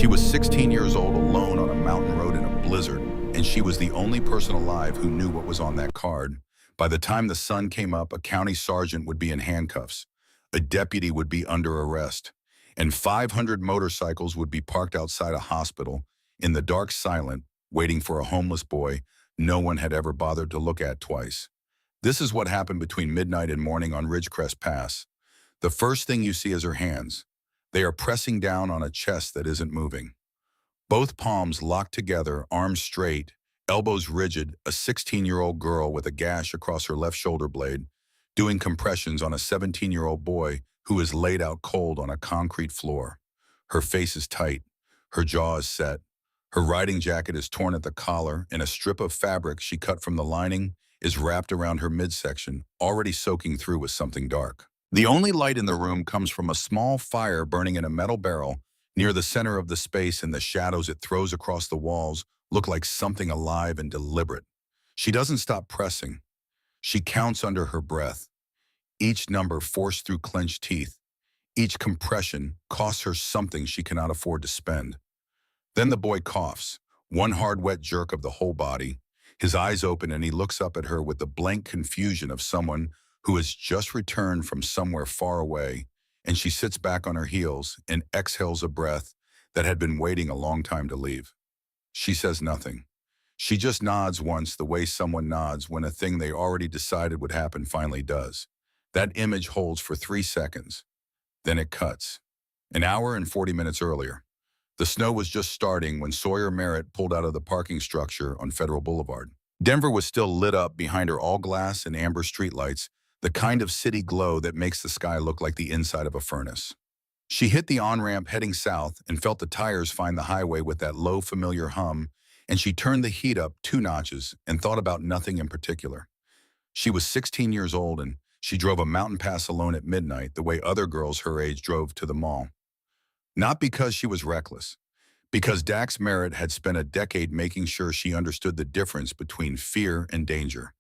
She was 16 years old, alone on a mountain road in a blizzard, and she was the only person alive who knew what was on that card. By the time the sun came up, a county sergeant would be in handcuffs, a deputy would be under arrest, and 500 motorcycles would be parked outside a hospital, in the dark, silent, waiting for a homeless boy no one had ever bothered to look at twice. This is what happened between midnight and morning on Ridgecrest Pass. The first thing you see is her hands. They are pressing down on a chest that isn't moving. Both palms locked together, arms straight, elbows rigid, a 16-year-old girl with a gash across her left shoulder blade, doing compressions on a 17-year-old boy who is laid out cold on a concrete floor. Her face is tight, her jaw is set, her riding jacket is torn at the collar, and a strip of fabric she cut from the lining is wrapped around her midsection, already soaking through with something dark. The only light in the room comes from a small fire burning in a metal barrel near the center of the space, and the shadows it throws across the walls look like something alive and deliberate. She doesn't stop pressing. She counts under her breath, each number forced through clenched teeth. Each compression costs her something she cannot afford to spend. Then the boy coughs, one hard, wet jerk of the whole body. His eyes open and he looks up at her with the blank confusion of someone who has just returned from somewhere far away, and she sits back on her heels and exhales a breath that had been waiting a long time to leave. She says nothing. She just nods once, the way someone nods when a thing they already decided would happen finally does. That image holds for 3 seconds. Then it cuts. An hour and 40 minutes earlier. The snow was just starting when Sawyer Merritt pulled out of the parking structure on Federal Boulevard. Denver was still lit up behind her all-glass and amber streetlights, the kind of city glow that makes the sky look like the inside of a furnace. She hit the on-ramp heading south and felt the tires find the highway with that low, familiar hum, and she turned the heat up 2 notches and thought about nothing in particular. She was 16 years old, and she drove a mountain pass alone at midnight the way other girls her age drove to the mall. Not because she was reckless, because Dax Merritt had spent a decade making sure she understood the difference between fear and danger.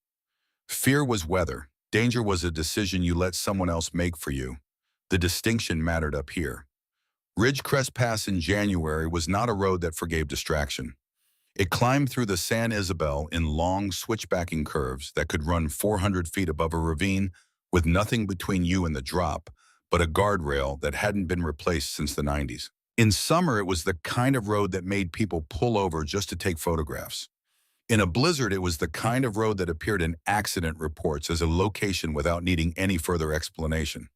Fear was weather. Danger was a decision you let someone else make for you. The distinction mattered up here. Ridgecrest Pass in January was not a road that forgave distraction. It climbed through the San Isabel in long, switchbacking curves that could run 400 feet above a ravine with nothing between you and the drop but a guardrail that hadn't been replaced since the 90s. In summer, it was the kind of road that made people pull over just to take photographs. In a blizzard, it was the kind of road that appeared in accident reports as a location without needing any further explanation.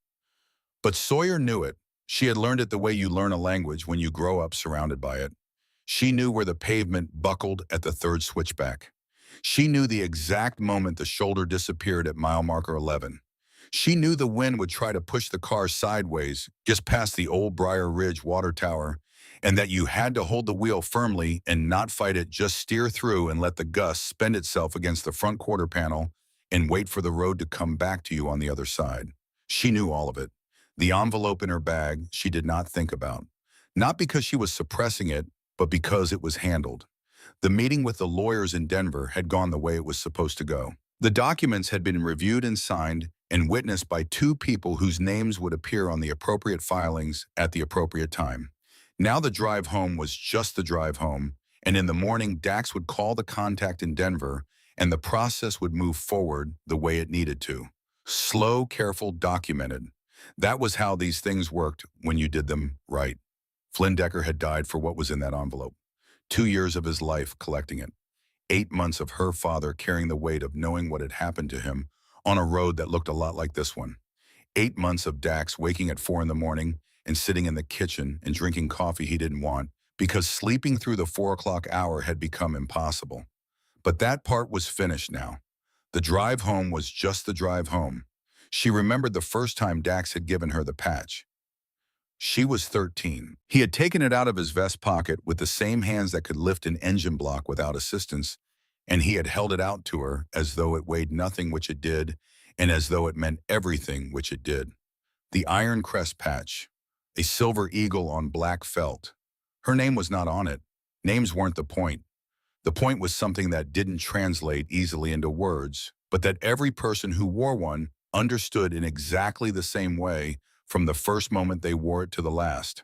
But Sawyer knew it. She had learned it the way you learn a language when you grow up surrounded by it. She knew where the pavement buckled at the 3rd switchback. She knew the exact moment the shoulder disappeared at mile marker 11. She knew the wind would try to push the car sideways just past the old Briar Ridge water tower, and that you had to hold the wheel firmly and not fight it, just steer through and let the gust spend itself against the front quarter panel and wait for the road to come back to you on the other side. She knew all of it. The envelope in her bag she did not think about. Not because she was suppressing it, but because it was handled. The meeting with the lawyers in Denver had gone the way it was supposed to go. The documents had been reviewed and signed and witnessed by 2 people whose names would appear on the appropriate filings at the appropriate time. Now the drive home was just the drive home, and in the morning Dax would call the contact in Denver, and the process would move forward the way it needed to. Slow, careful, documented. That was how these things worked when you did them right. Flynn Decker had died for what was in that envelope. 2 years of his life collecting it. 8 months of her father carrying the weight of knowing what had happened to him on a road that looked a lot like this one. 8 months of Dax waking at 4 in the morning and sitting in the kitchen and drinking coffee he didn't want because sleeping through the 4 o'clock hour had become impossible. But that part was finished now. The drive home was just the drive home. She remembered the first time Dax had given her the patch. She was 13. He had taken it out of his vest pocket with the same hands that could lift an engine block without assistance, and he had held it out to her as though it weighed nothing, which it did, and as though it meant everything, which it did. The Iron Crest patch, a silver eagle on black felt. Her name was not on it. Names weren't the point. The point was something that didn't translate easily into words, but that every person who wore one understood in exactly the same way from the first moment they wore it to the last.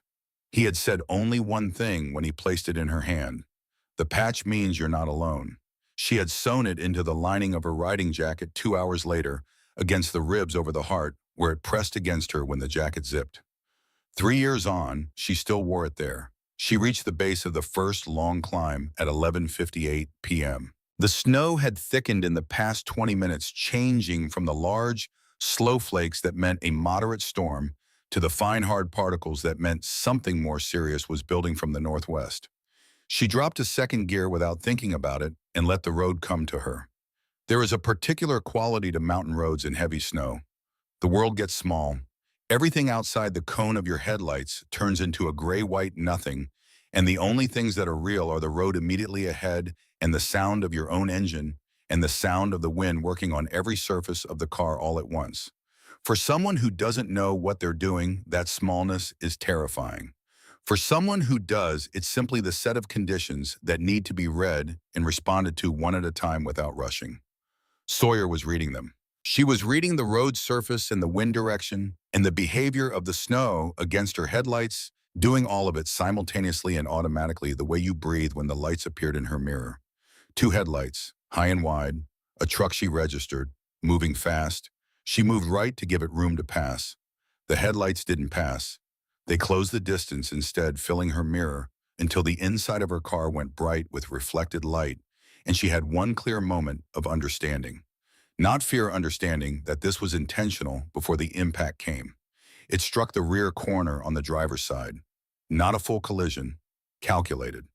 He had said only one thing when he placed it in her hand. The patch means you're not alone. She had sewn it into the lining of her riding jacket 2 hours later, against the ribs over the heart, where it pressed against her when the jacket zipped. 3 years on, she still wore it there. She reached the base of the first long climb at 11:58 p.m. The snow had thickened in the past 20 minutes, changing from the large, slow flakes that meant a moderate storm to the fine, hard particles that meant something more serious was building from the northwest. She dropped to second gear without thinking about it and let the road come to her. There is a particular quality to mountain roads in heavy snow. The world gets small. Everything outside the cone of your headlights turns into a gray-white nothing, and the only things that are real are the road immediately ahead and the sound of your own engine and the sound of the wind working on every surface of the car all at once. For someone who doesn't know what they're doing, that smallness is terrifying. For someone who does, it's simply the set of conditions that need to be read and responded to one at a time without rushing. Sawyer was reading them. She was reading the road surface and the wind direction and the behavior of the snow against her headlights, doing all of it simultaneously and automatically the way you breathe when the lights appeared in her mirror. 2 headlights, high and wide, a truck she registered, moving fast. She moved right to give it room to pass. The headlights didn't pass. They closed the distance instead, filling her mirror until the inside of her car went bright with reflected light, and she had one clear moment of understanding. Not fear, understanding that this was intentional before the impact came. It struck the rear corner on the driver's side. Not a full collision, calculated.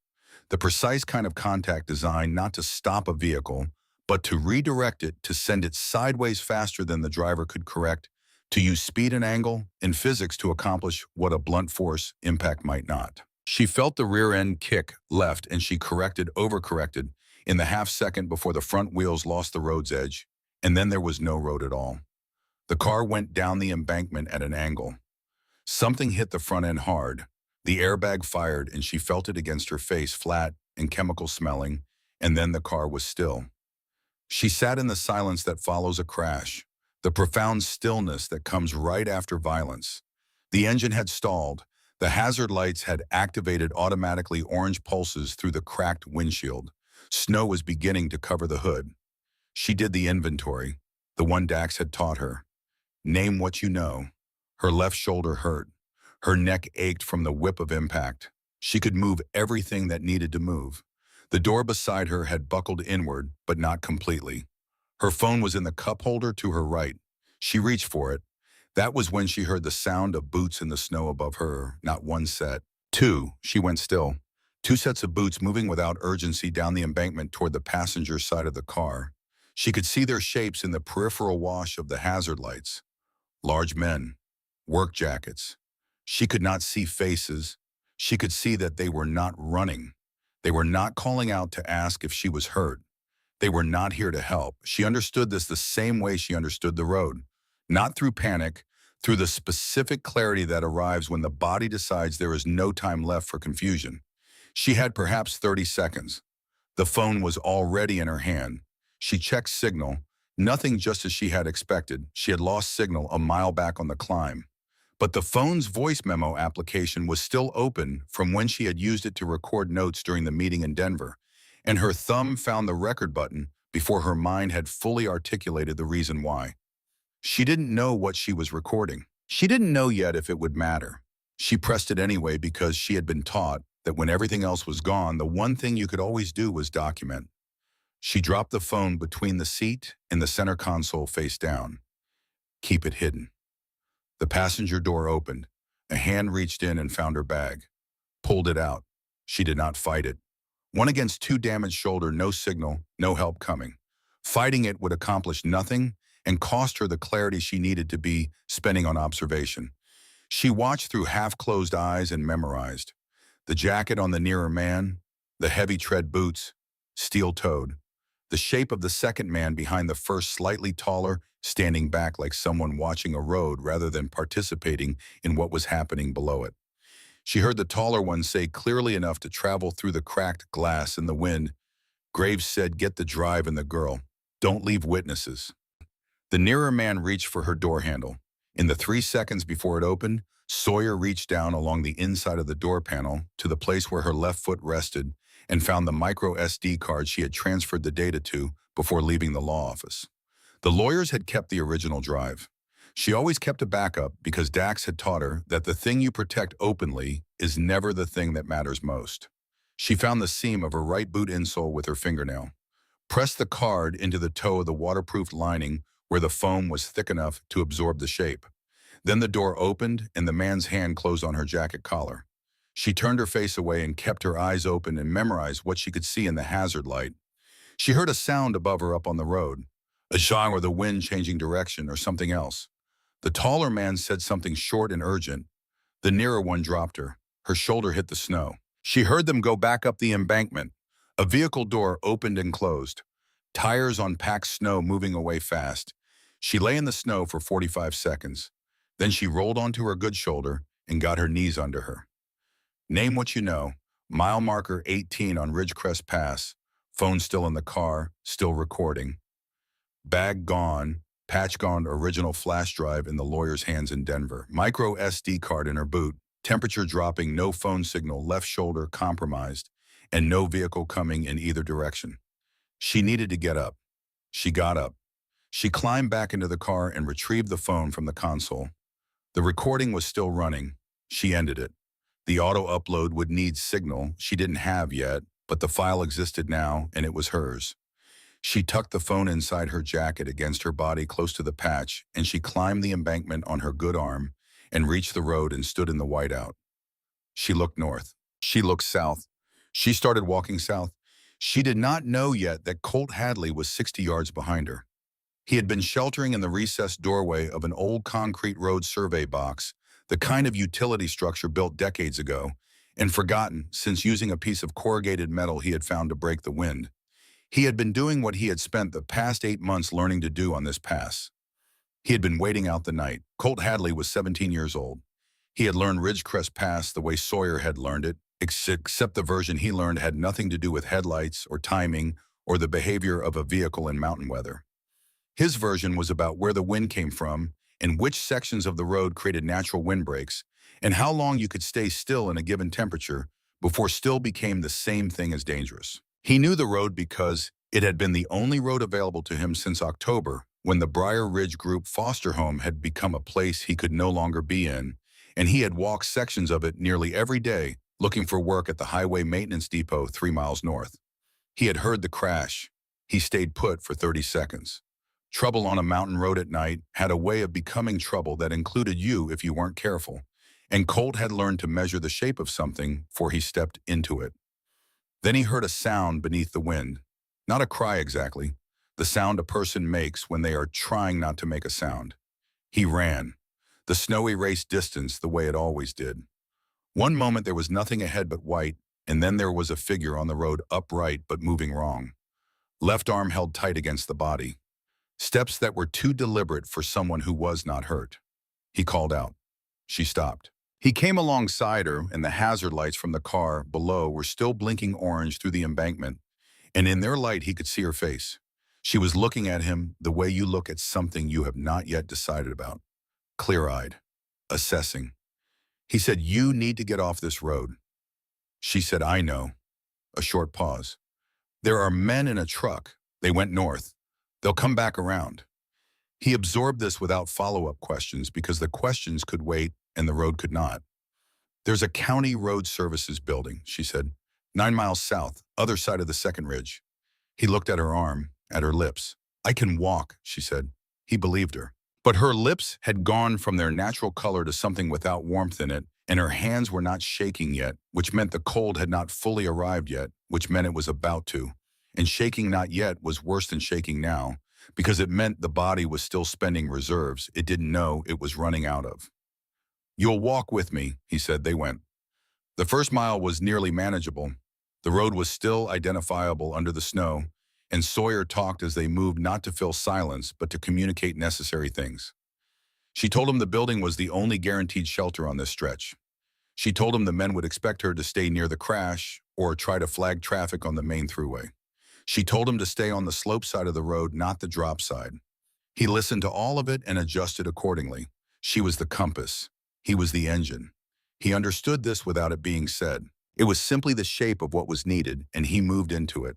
The precise kind of contact designed not to stop a vehicle, but to redirect it, to send it sideways faster than the driver could correct, to use speed and angle and physics to accomplish what a blunt force impact might not. She felt the rear end kick left, and she overcorrected in the half second before the front wheels lost the road's edge, and then there was no road at all. The car went down the embankment at an angle. Something hit the front end hard. The airbag fired, and she felt it against her face, flat and chemical smelling, and then the car was still. She sat in the silence that follows a crash, the profound stillness that comes right after violence. The engine had stalled. The hazard lights had activated automatically orange pulses through the cracked windshield. Snow was beginning to cover the hood. She did the inventory, the one Dax had taught her. Name what you know. Her left shoulder hurt. Her neck ached from the whip of impact. She could move everything that needed to move. The door beside her had buckled inward, but not completely. Her phone was in the cup holder to her right. She reached for it. That was when she heard the sound of boots in the snow above her, not one set. Two, she went still. 2 sets of boots moving without urgency down the embankment toward the passenger side of the car. She could see their shapes in the peripheral wash of the hazard lights. Large men, work jackets. She could not see faces. She could see that they were not running. They were not calling out to ask if she was hurt. They were not here to help. She understood this the same way she understood the road. Not through panic, through the specific clarity that arrives when the body decides there is no time left for confusion. She had perhaps 30 seconds. The phone was already in her hand. She checked signal. Nothing, just as she had expected. She had lost signal a mile back on the climb. But the phone's voice memo application was still open from when she had used it to record notes during the meeting in Denver, and her thumb found the record button before her mind had fully articulated the reason why. She didn't know what she was recording. She didn't know yet if it would matter. She pressed it anyway because she had been taught that when everything else was gone, the one thing you could always do was document. She dropped the phone between the seat and the center console face down. Keep it hidden. The passenger door opened. A hand reached in and found her bag. Pulled it out. She did not fight it. One against two, damaged shoulder, no signal, no help coming. Fighting it would accomplish nothing and cost her the clarity she needed to be spending on observation. She watched through half-closed eyes and memorized. The jacket on the nearer man, the heavy tread boots, steel-toed. The shape of the second man behind the first, slightly taller, standing back like someone watching a road rather than participating in what was happening below it. She heard the taller one say clearly enough to travel through the cracked glass in the wind, "Graves said get the drive and the girl. Don't leave witnesses." The nearer man reached for her door handle. In the 3 seconds before it opened, Sawyer reached down along the inside of the door panel to the place where her left foot rested and found the micro SD card she had transferred the data to before leaving the law office. The lawyers had kept the original drive. She always kept a backup because Dax had taught her that the thing you protect openly is never the thing that matters most. She found the seam of her right boot insole with her fingernail, pressed the card into the toe of the waterproof lining where the foam was thick enough to absorb the shape. Then the door opened and the man's hand closed on her jacket collar. She turned her face away and kept her eyes open and memorized what she could see in the hazard light. She heard a sound above her up on the road, a song or the wind changing direction or something else. The taller man said something short and urgent. The nearer one dropped her. Her shoulder hit the snow. She heard them go back up the embankment. A vehicle door opened and closed. Tires on packed snow moving away fast. She lay in the snow for 45 seconds. Then she rolled onto her good shoulder and got her knees under her. Name what you know. Mile marker 18 on Ridgecrest Pass. Phone still in the car, still recording. Bag gone. Patch gone, original flash drive in the lawyer's hands in Denver. Micro SD card in her boot. Temperature dropping, no phone signal, left shoulder compromised, and no vehicle coming in either direction. She needed to get up. She got up. She climbed back into the car and retrieved the phone from the console. The recording was still running. She ended it. The auto upload would need signal she didn't have yet, but the file existed now and it was hers. She tucked the phone inside her jacket against her body close to the patch, and she climbed the embankment on her good arm and reached the road and stood in the whiteout. She looked north. She looked south. She started walking south. She did not know yet that Colt Hadley was 60 yards behind her. He had been sheltering in the recessed doorway of an old concrete road survey box, the kind of utility structure built decades ago, and forgotten since using a piece of corrugated metal he had found to break the wind. He had been doing what he had spent the past 8 months learning to do on this pass. He had been waiting out the night. Colt Hadley was 17 years old. He had learned Ridgecrest Pass the way Sawyer had learned it, except the version he learned had nothing to do with headlights or timing or the behavior of a vehicle in mountain weather. His version was about where the wind came from and which sections of the road created natural windbreaks and how long you could stay still in a given temperature before still became the same thing as dangerous. He knew the road because it had been the only road available to him since October, when the Briar Ridge Group foster home had become a place he could no longer be in, and he had walked sections of it nearly every day looking for work at the highway maintenance depot 3 miles north. He had heard the crash. He stayed put for 30 seconds. Trouble on a mountain road at night had a way of becoming trouble that included you if you weren't careful, and Colt had learned to measure the shape of something before he stepped into it. Then he heard a sound beneath the wind. Not a cry exactly, the sound a person makes when they are trying not to make a sound. He ran. The snow erased distance the way it always did. One moment there was nothing ahead but white, and then there was a figure on the road upright but moving wrong. Left arm held tight against the body. Steps that were too deliberate for someone who was not hurt. He called out. She stopped. He came alongside her, and the hazard lights from the car below were still blinking orange through the embankment, and in their light he could see her face. She was looking at him the way you look at something you have not yet decided about. Clear-eyed. Assessing. He said, "You need to get off this road." She said, "I know." A short pause. "There are men in a truck. They went north. They'll come back around." He absorbed this without follow-up questions because the questions could wait and the road could not. "There's a county road services building," she said. 9 miles south, other side of the second ridge. He looked at her arm, at her lips. "I can walk," she said. He believed her. But her lips had gone from their natural color to something without warmth in it, and her hands were not shaking yet, which meant the cold had not fully arrived yet, which meant it was about to. And shaking not yet was worse than shaking now, because it meant the body was still spending reserves it didn't know it was running out of. "You'll walk with me," he said. They went. The first mile was nearly manageable. The road was still identifiable under the snow, and Sawyer talked as they moved, not to fill silence, but to communicate necessary things. She told him the building was the only guaranteed shelter on this stretch. She told him the men would expect her to stay near the crash or try to flag traffic on the main thruway. She told him to stay on the slope side of the road, not the drop side. He listened to all of it and adjusted accordingly. She was the compass. He was the engine. He understood this without it being said. It was simply the shape of what was needed, and he moved into it.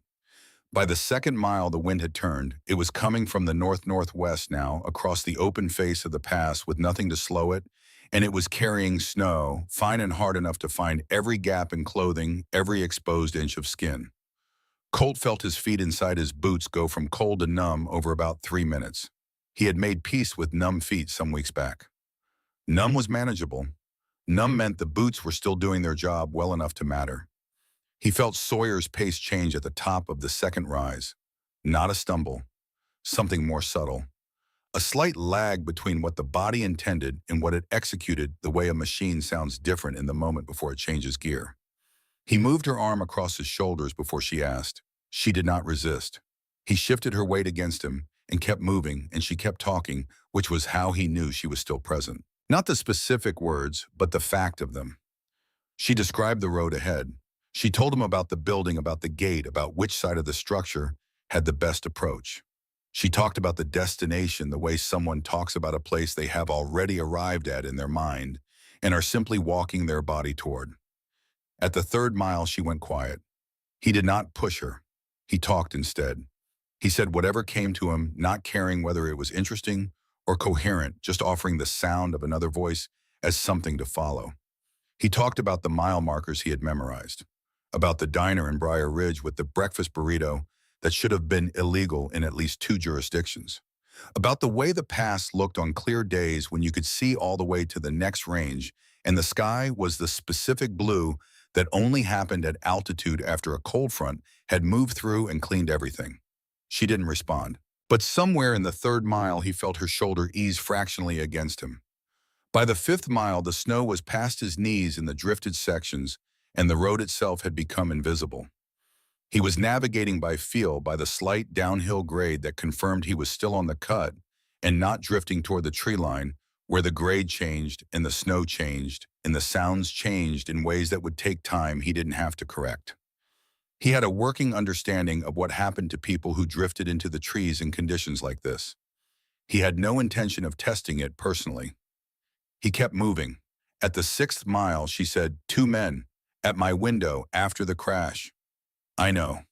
By the second mile, the wind had turned. It was coming from the north-northwest now, across the open face of the pass with nothing to slow it, and it was carrying snow, fine and hard enough to find every gap in clothing, every exposed inch of skin. Colt felt his feet inside his boots go from cold to numb over about 3 minutes. He had made peace with numb feet some weeks back. Numb was manageable. Numb meant the boots were still doing their job well enough to matter. He felt Sawyer's pace change at the top of the second rise. Not a stumble. Something more subtle. A slight lag between what the body intended and what it executed, the way a machine sounds different in the moment before it changes gear. He moved her arm across his shoulders before she asked. She did not resist. He shifted her weight against him and kept moving, and she kept talking, which was how he knew she was still present. Not the specific words, but the fact of them. She described the road ahead. She told him about the building, about the gate, about which side of the structure had the best approach. She talked about the destination, the way someone talks about a place they have already arrived at in their mind and are simply walking their body toward. At the third mile, she went quiet. He did not push her. He talked instead. He said whatever came to him, not caring whether it was interesting or coherent, just offering the sound of another voice as something to follow. He talked about the mile markers he had memorized, about the diner in Briar Ridge with the breakfast burrito that should have been illegal in at least 2 jurisdictions, about the way the pass looked on clear days when you could see all the way to the next range and the sky was the specific blue that only happened at altitude after a cold front had moved through and cleaned everything. She didn't respond. But somewhere in the third mile, he felt her shoulder ease fractionally against him. By the 5th mile, the snow was past his knees in the drifted sections, and the road itself had become invisible. He was navigating by feel, by the slight downhill grade that confirmed he was still on the cut and not drifting toward the tree line, where the grade changed and the snow changed and the sounds changed in ways that would take time he didn't have to correct. He had a working understanding of what happened to people who drifted into the trees in conditions like this. He had no intention of testing it personally. He kept moving. At the 6th mile, she said, 2 men, at my window after the crash. I know.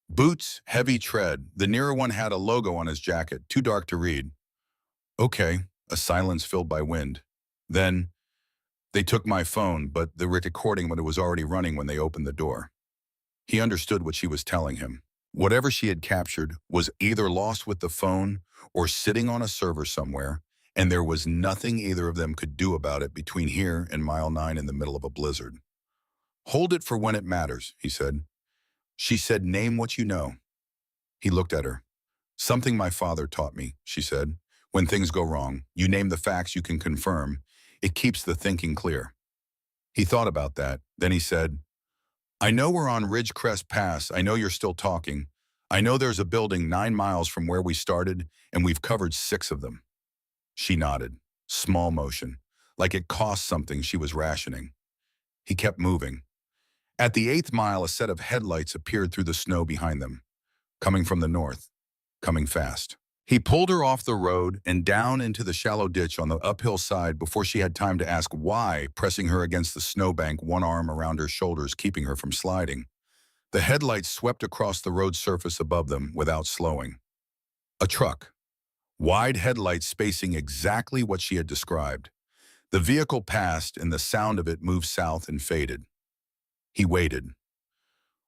Boots, heavy tread. The nearer one had a logo on his jacket, too dark to read. Okay, a silence filled by wind. Then, they took my phone, but the recording when it was already running when they opened the door. He understood what she was telling him. Whatever she had captured was either lost with the phone or sitting on a server somewhere, and there was nothing either of them could do about it between here and mile 9 in the middle of a blizzard. Hold it for when it matters, he said. She said, name what you know. He looked at her. Something my father taught me, she said. When things go wrong, you name the facts you can confirm. It keeps the thinking clear. He thought about that. Then he said, I know we're on Ridgecrest Pass. I know you're still talking. I know there's a building 9 miles from where we started, and we've covered 6 of them. She nodded. Small motion. Like it cost something she was rationing. He kept moving. At the 8th mile, a set of headlights appeared through the snow behind them. Coming from the north. Coming fast. He pulled her off the road and down into the shallow ditch on the uphill side before she had time to ask why, pressing her against the snowbank, one arm around her shoulders, keeping her from sliding. The headlights swept across the road surface above them without slowing. A truck. Wide headlights spacing exactly what she had described. The vehicle passed and the sound of it moved south and faded. He waited.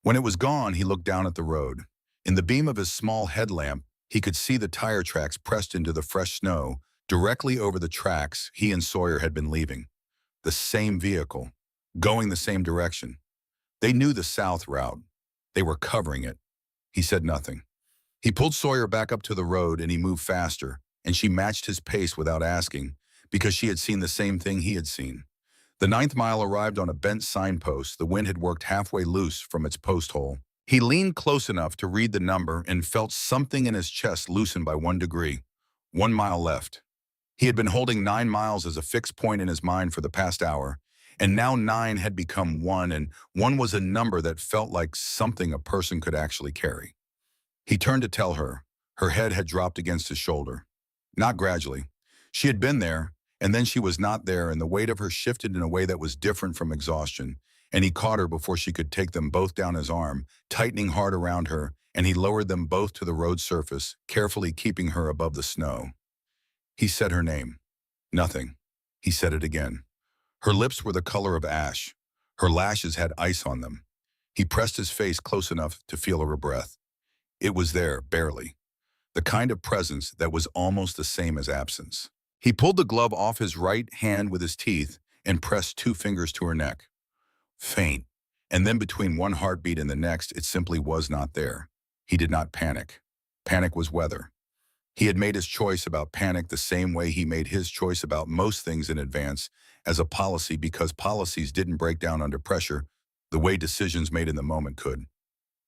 When it was gone, he looked down at the road. In the beam of his small headlamp, he could see the tire tracks pressed into the fresh snow directly over the tracks he and Sawyer had been leaving. The same vehicle, going the same direction. They knew the south route. They were covering it. He said nothing. He pulled Sawyer back up to the road and he moved faster, and she matched his pace without asking, because she had seen the same thing he had seen. The 9th mile arrived on a bent signpost. The wind had worked halfway loose from its post hole. He leaned close enough to read the number and felt something in his chest loosen by 1 degree. 1 mile left. He had been holding 9 miles as a fixed point in his mind for the past hour, and now 9 had become 1, and 1 was a number that felt like something a person could actually carry. He turned to tell her. Her head had dropped against his shoulder. Not gradually. She had been there, And then she was not there, and the weight of her shifted in a way that was different from exhaustion. And he caught her before she could take them both down his arm, tightening hard around her, and he lowered them both to the road surface, carefully keeping her above the snow. He said her name. Nothing. He said it again. Her lips were the color of ash. Her lashes had ice on them. He pressed his face close enough to feel her breath. It was there, barely. The kind of presence that was almost the same as absence. He pulled the glove off his right hand with his teeth and pressed 2 fingers to her neck. Faint. And then between one heartbeat and the next, it simply was not there. He did not panic. Panic was weather. He had made his choice about panic the same way he made his choice about most things in advance as a policy, because policies didn't break down under pressure the way decisions made in the moment could.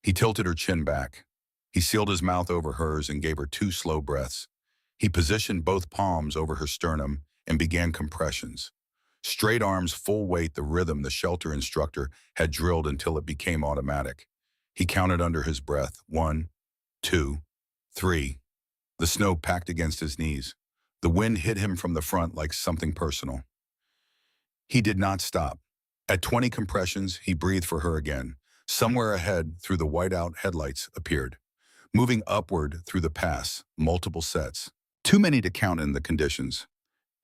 He tilted her chin back. He sealed his mouth over hers and gave her 2 slow breaths. He positioned both palms over her sternum and began compressions. Straight arms, full weight, the rhythm the shelter instructor had drilled until it became automatic. He counted under his breath. 1, 2, 3. The snow packed against his knees. The wind hit him from the front like something personal. He did not stop. At 20 compressions, he breathed for her again. Somewhere ahead, through the white-out headlights, appeared. Moving upward through the pass, multiple sets. Too many to count in the conditions.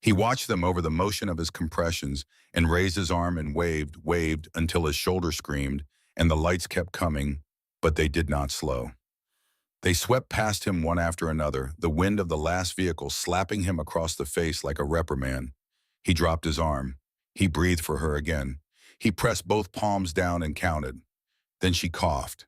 He watched them over the motion of his compressions and raised his arm and waved until his shoulder screamed, and the lights kept coming, but they did not slow. They swept past him one after another, the wind of the last vehicle slapping him across the face like a reprimand. He dropped his arm. He breathed for her again. He pressed both palms down and counted. Then she coughed.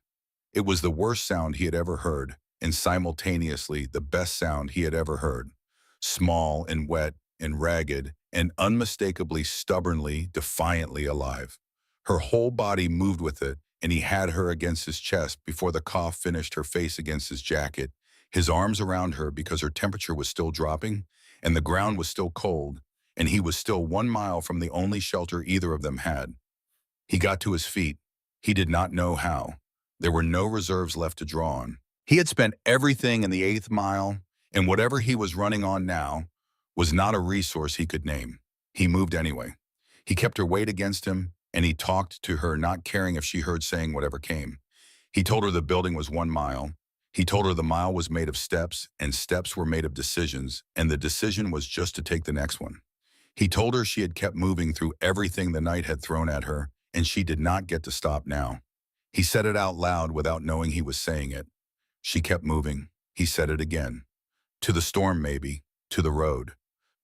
It was the worst sound he had ever heard, and simultaneously the best sound he had ever heard. Small and wet and ragged and unmistakably, stubbornly, defiantly alive. Her whole body moved with it, and he had her against his chest before the cough finished her face against his jacket, his arms around her because her temperature was still dropping, and the ground was still cold, and he was still 1 mile from the only shelter either of them had. He got to his feet. He did not know how. There were no reserves left to draw on. He had spent everything in the 8th mile, and whatever he was running on now was not a resource he could name. He moved anyway. He kept her weight against him, and he talked to her, not caring if she heard, saying whatever came. He told her the building was 1 mile. He told her the mile was made of steps, and steps were made of decisions, and the decision was just to take the next one. He told her she had kept moving through everything the night had thrown at her, and she did not get to stop now. He said it out loud without knowing he was saying it. She kept moving. He said it again. To the storm, maybe. To the road.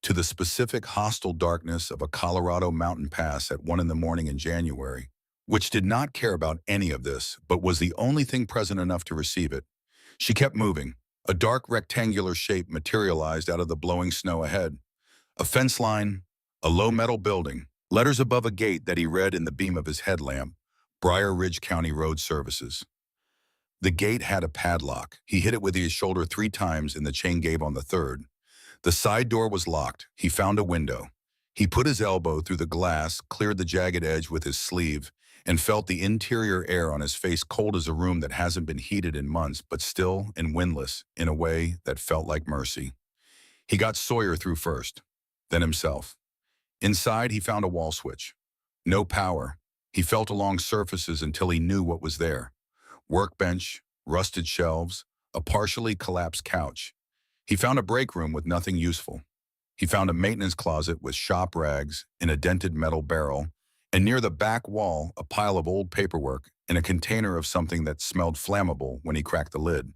To the specific hostile darkness of a Colorado mountain pass at 1 in the morning in January, which did not care about any of this, but was the only thing present enough to receive it. She kept moving. A dark rectangular shape materialized out of the blowing snow ahead. A fence line, a low metal building, letters above a gate that he read in the beam of his headlamp, Briar Ridge County Road Services. The gate had a padlock. He hit it with his shoulder 3 times and the chain gave on the 3rd. The side door was locked. He found a window. He put his elbow through the glass, cleared the jagged edge with his sleeve, and felt the interior air on his face, cold as a room that hasn't been heated in months, but still and windless in a way that felt like mercy. He got Sawyer through first, then himself. Inside, he found a wall switch. No power. He felt along surfaces until he knew what was there. Workbench, rusted shelves, a partially collapsed couch. He found a break room with nothing useful. He found a maintenance closet with shop rags in a dented metal barrel, and near the back wall, a pile of old paperwork and a container of something that smelled flammable when he cracked the lid.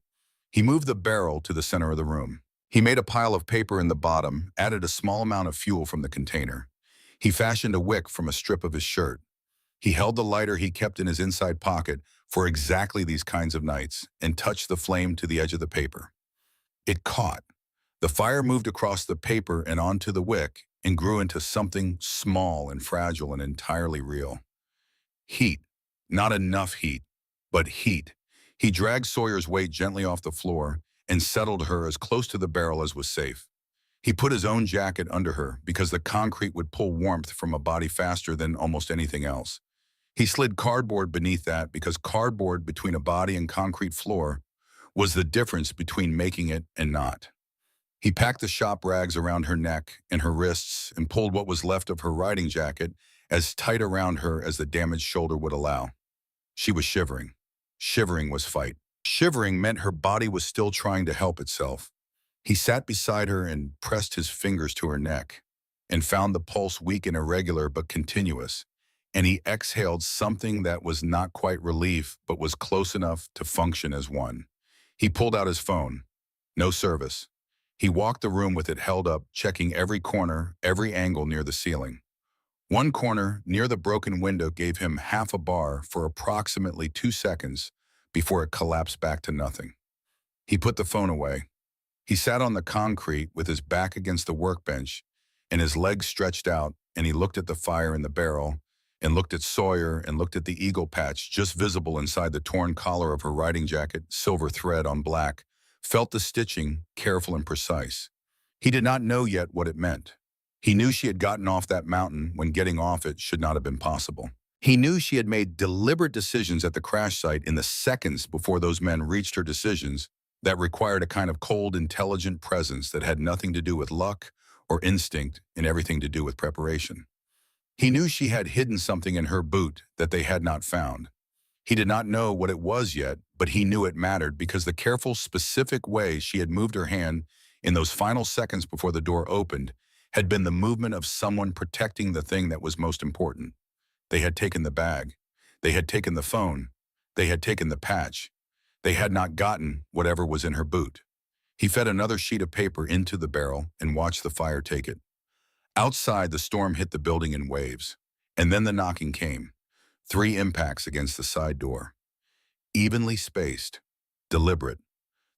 He moved the barrel to the center of the room. He made a pile of paper in the bottom, added a small amount of fuel from the container. He fashioned a wick from a strip of his shirt. He held the lighter he kept in his inside pocket for exactly these kinds of nights and touched the flame to the edge of the paper. It caught. The fire moved across the paper and onto the wick and grew into something small and fragile and entirely real. Heat. Not enough heat, but heat. He dragged Sawyer's weight gently off the floor and settled her as close to the barrel as was safe. He put his own jacket under her because the concrete would pull warmth from a body faster than almost anything else. He slid cardboard beneath that because cardboard between a body and concrete floor was the difference between making it and not. He packed the shop rags around her neck and her wrists and pulled what was left of her riding jacket as tight around her as the damaged shoulder would allow. She was shivering. Shivering was fight. Shivering meant her body was still trying to help itself. He sat beside her and pressed his fingers to her neck and found the pulse weak and irregular but continuous. And he exhaled something that was not quite relief but was close enough to function as one. He pulled out his phone. No service. He walked the room with it held up, checking every corner, every angle near the ceiling. One corner, near the broken window, gave him half a bar for approximately 2 seconds before it collapsed back to nothing. He put the phone away. He sat on the concrete with his back against the workbench and his legs stretched out, and he looked at the fire in the barrel and looked at Sawyer and looked at the eagle patch just visible inside the torn collar of her riding jacket, silver thread on black, felt the stitching, careful and precise. He did not know yet what it meant. He knew she had gotten off that mountain when getting off it should not have been possible. He knew she had made deliberate decisions at the crash site in the seconds before those men reached her, decisions that required a kind of cold, intelligent presence that had nothing to do with luck or instinct and everything to do with preparation. He knew she had hidden something in her boot that they had not found. He did not know what it was yet, but he knew it mattered because the careful, specific way she had moved her hand in those final seconds before the door opened had been the movement of someone protecting the thing that was most important. They had taken the bag. They had taken the phone. They had taken the patch. They had not gotten whatever was in her boot. He fed another sheet of paper into the barrel and watched the fire take it. Outside, the storm hit the building in waves, and then the knocking came. 3 impacts against the side door. Evenly spaced, deliberate,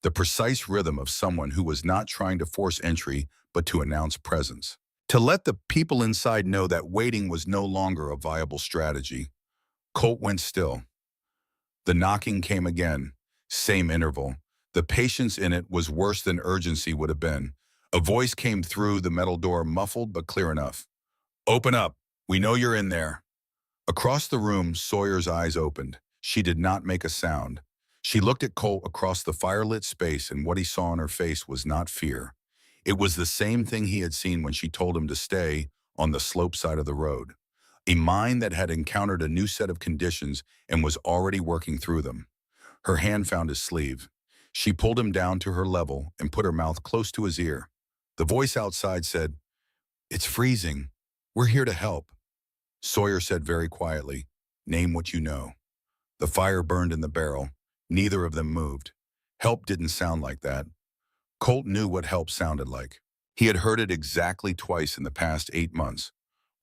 the precise rhythm of someone who was not trying to force entry but to announce presence. To let the people inside know that waiting was no longer a viable strategy. Colt went still. The knocking came again, same interval. The patience in it was worse than urgency would have been. A voice came through the metal door, muffled but clear enough. "Open up. We know you're in there." Across the room, Sawyer's eyes opened. She did not make a sound. She looked at Colt across the firelit space, and what he saw on her face was not fear. It was the same thing he had seen when she told him to stay on the slope side of the road. A mind that had encountered a new set of conditions and was already working through them. Her hand found his sleeve. She pulled him down to her level and put her mouth close to his ear. The voice outside said, "It's freezing. We're here to help." Sawyer said very quietly, "Name what you know." The fire burned in the barrel. Neither of them moved. Help didn't sound like that. Colt knew what help sounded like. He had heard it exactly twice in the past 8 months.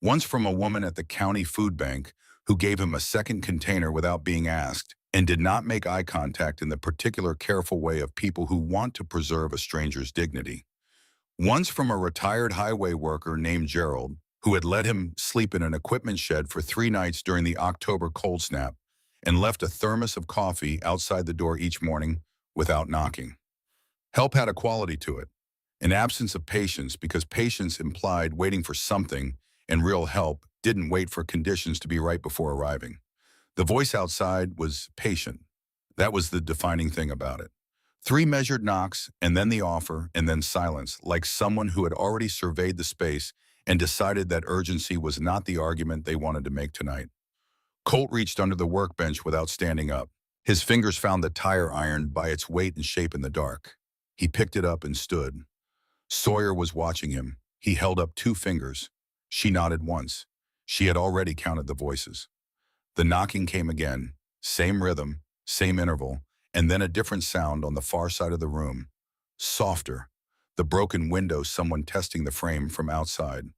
Once from a woman at the county food bank who gave him a second container without being asked and did not make eye contact in the particular careful way of people who want to preserve a stranger's dignity. Once from a retired highway worker named Gerald, who had let him sleep in an equipment shed for 3 nights during the October cold snap and left a thermos of coffee outside the door each morning without knocking. Help had a quality to it, an absence of patience, because patience implied waiting for something, and real help didn't wait for conditions to be right before arriving. The voice outside was patient. That was the defining thing about it. 3 measured knocks, and then the offer, and then silence, like someone who had already surveyed the space and decided that urgency was not the argument they wanted to make tonight. Colt reached under the workbench without standing up. His fingers found the tire iron by its weight and shape in the dark. He picked it up and stood. Sawyer was watching him. He held up 2 fingers. She nodded once. She had already counted the voices. The knocking came again, same rhythm, same interval, and then a different sound on the far side of the room. Softer. The broken window, someone testing the frame from outside.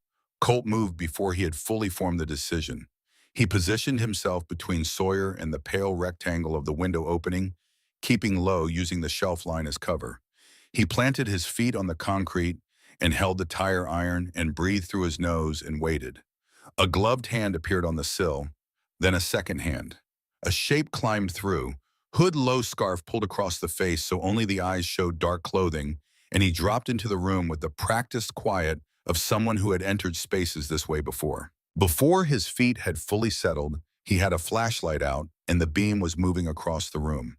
Colt moved before he had fully formed the decision. He positioned himself between Sawyer and the pale rectangle of the window opening, keeping low using the shelf line as cover. He planted his feet on the concrete and held the tire iron and breathed through his nose and waited. A gloved hand appeared on the sill, then a second hand. A shape climbed through, hood low scarf pulled across the face so only the eyes showed dark clothing, and he dropped into the room with the practiced quiet of someone who had entered spaces this way before. Before his feet had fully settled, he had a flashlight out and the beam was moving across the room.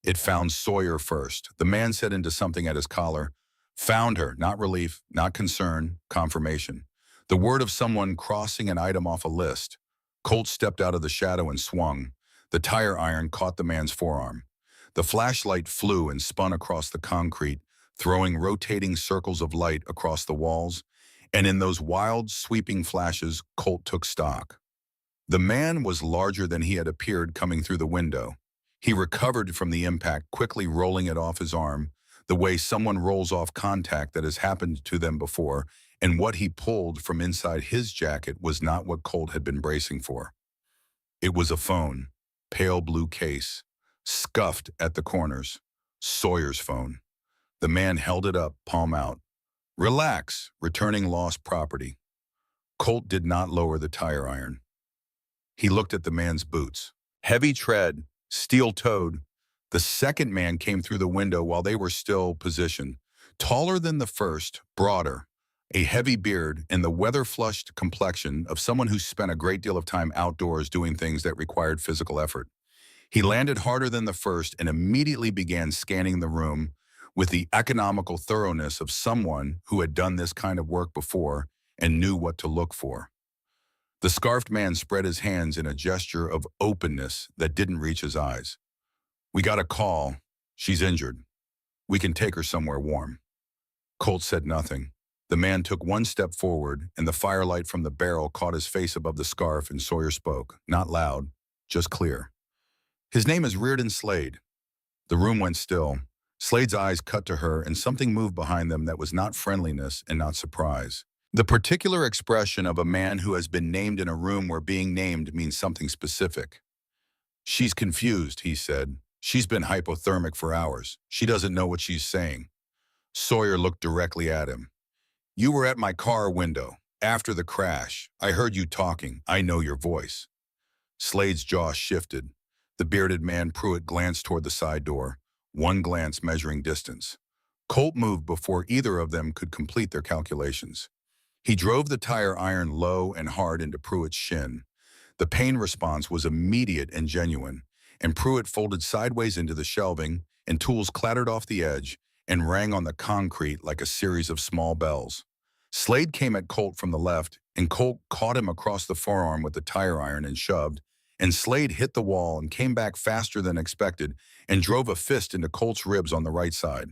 It found Sawyer first. The man set into something at his collar, Found her, not relief, not concern, confirmation. The word of someone crossing an item off a list. Colt stepped out of the shadow and swung. The tire iron caught the man's forearm. The flashlight flew and spun across the concrete, throwing rotating circles of light across the walls, and in those wild, sweeping flashes, Colt took stock. The man was larger than he had appeared coming through the window. He recovered from the impact, quickly rolling it off his arm, the way someone rolls off contact that has happened to them before, and what he pulled from inside his jacket was not what Colt had been bracing for. It was a phone, pale blue case, scuffed at the corners. Sawyer's phone. The man held it up, palm out. Relax, returning lost property. Colt did not lower the tire iron. He looked at the man's boots. Heavy tread, steel-toed. The second man came through the window while they were still positioned. Taller than the first, broader, a heavy beard, and the weather-flushed complexion of someone who spent a great deal of time outdoors doing things that required physical effort. He landed harder than the first and immediately began scanning the room with the economical thoroughness of someone who had done this kind of work before and knew what to look for. The scarfed man spread his hands in a gesture of openness that didn't reach his eyes. We got a call. She's injured. We can take her somewhere warm. Colt said nothing. The man took one step forward, and the firelight from the barrel caught his face above the scarf, and Sawyer spoke, not loud, just clear. His name is Reardon Slade. The room went still. Slade's eyes cut to her, and something moved behind them that was not friendliness and not surprise. The particular expression of a man who has been named in a room where being named means something specific. She's confused, he said. She's been hypothermic for hours. She doesn't know what she's saying. Sawyer looked directly at him. You were at my car window. After the crash, I heard you talking. I know your voice. Slade's jaw shifted. The bearded man Pruitt glanced toward the side door, one glance measuring distance. Colt moved before either of them could complete their calculations. He drove the tire iron low and hard into Pruitt's shin. The pain response was immediate and genuine, and Pruitt folded sideways into the shelving, and tools clattered off the edge and rang on the concrete like a series of small bells. Slade came at Colt from the left, and Colt caught him across the forearm with the tire iron and shoved, and Slade hit the wall and came back faster than expected and drove a fist into Colt's ribs on the right side.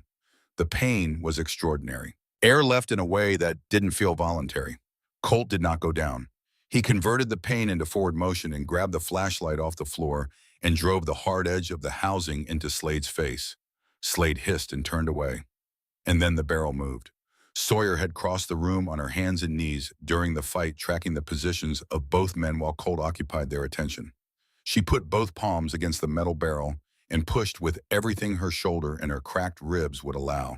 The pain was extraordinary. Air left in a way that didn't feel voluntary. Colt did not go down. He converted the pain into forward motion and grabbed the flashlight off the floor and drove the hard edge of the housing into Slade's face. Slade hissed and turned away. And then the barrel moved. Sawyer had crossed the room on her hands and knees during the fight, tracking the positions of both men while Colt occupied their attention. She put both palms against the metal barrel and pushed with everything her shoulder and her cracked ribs would allow.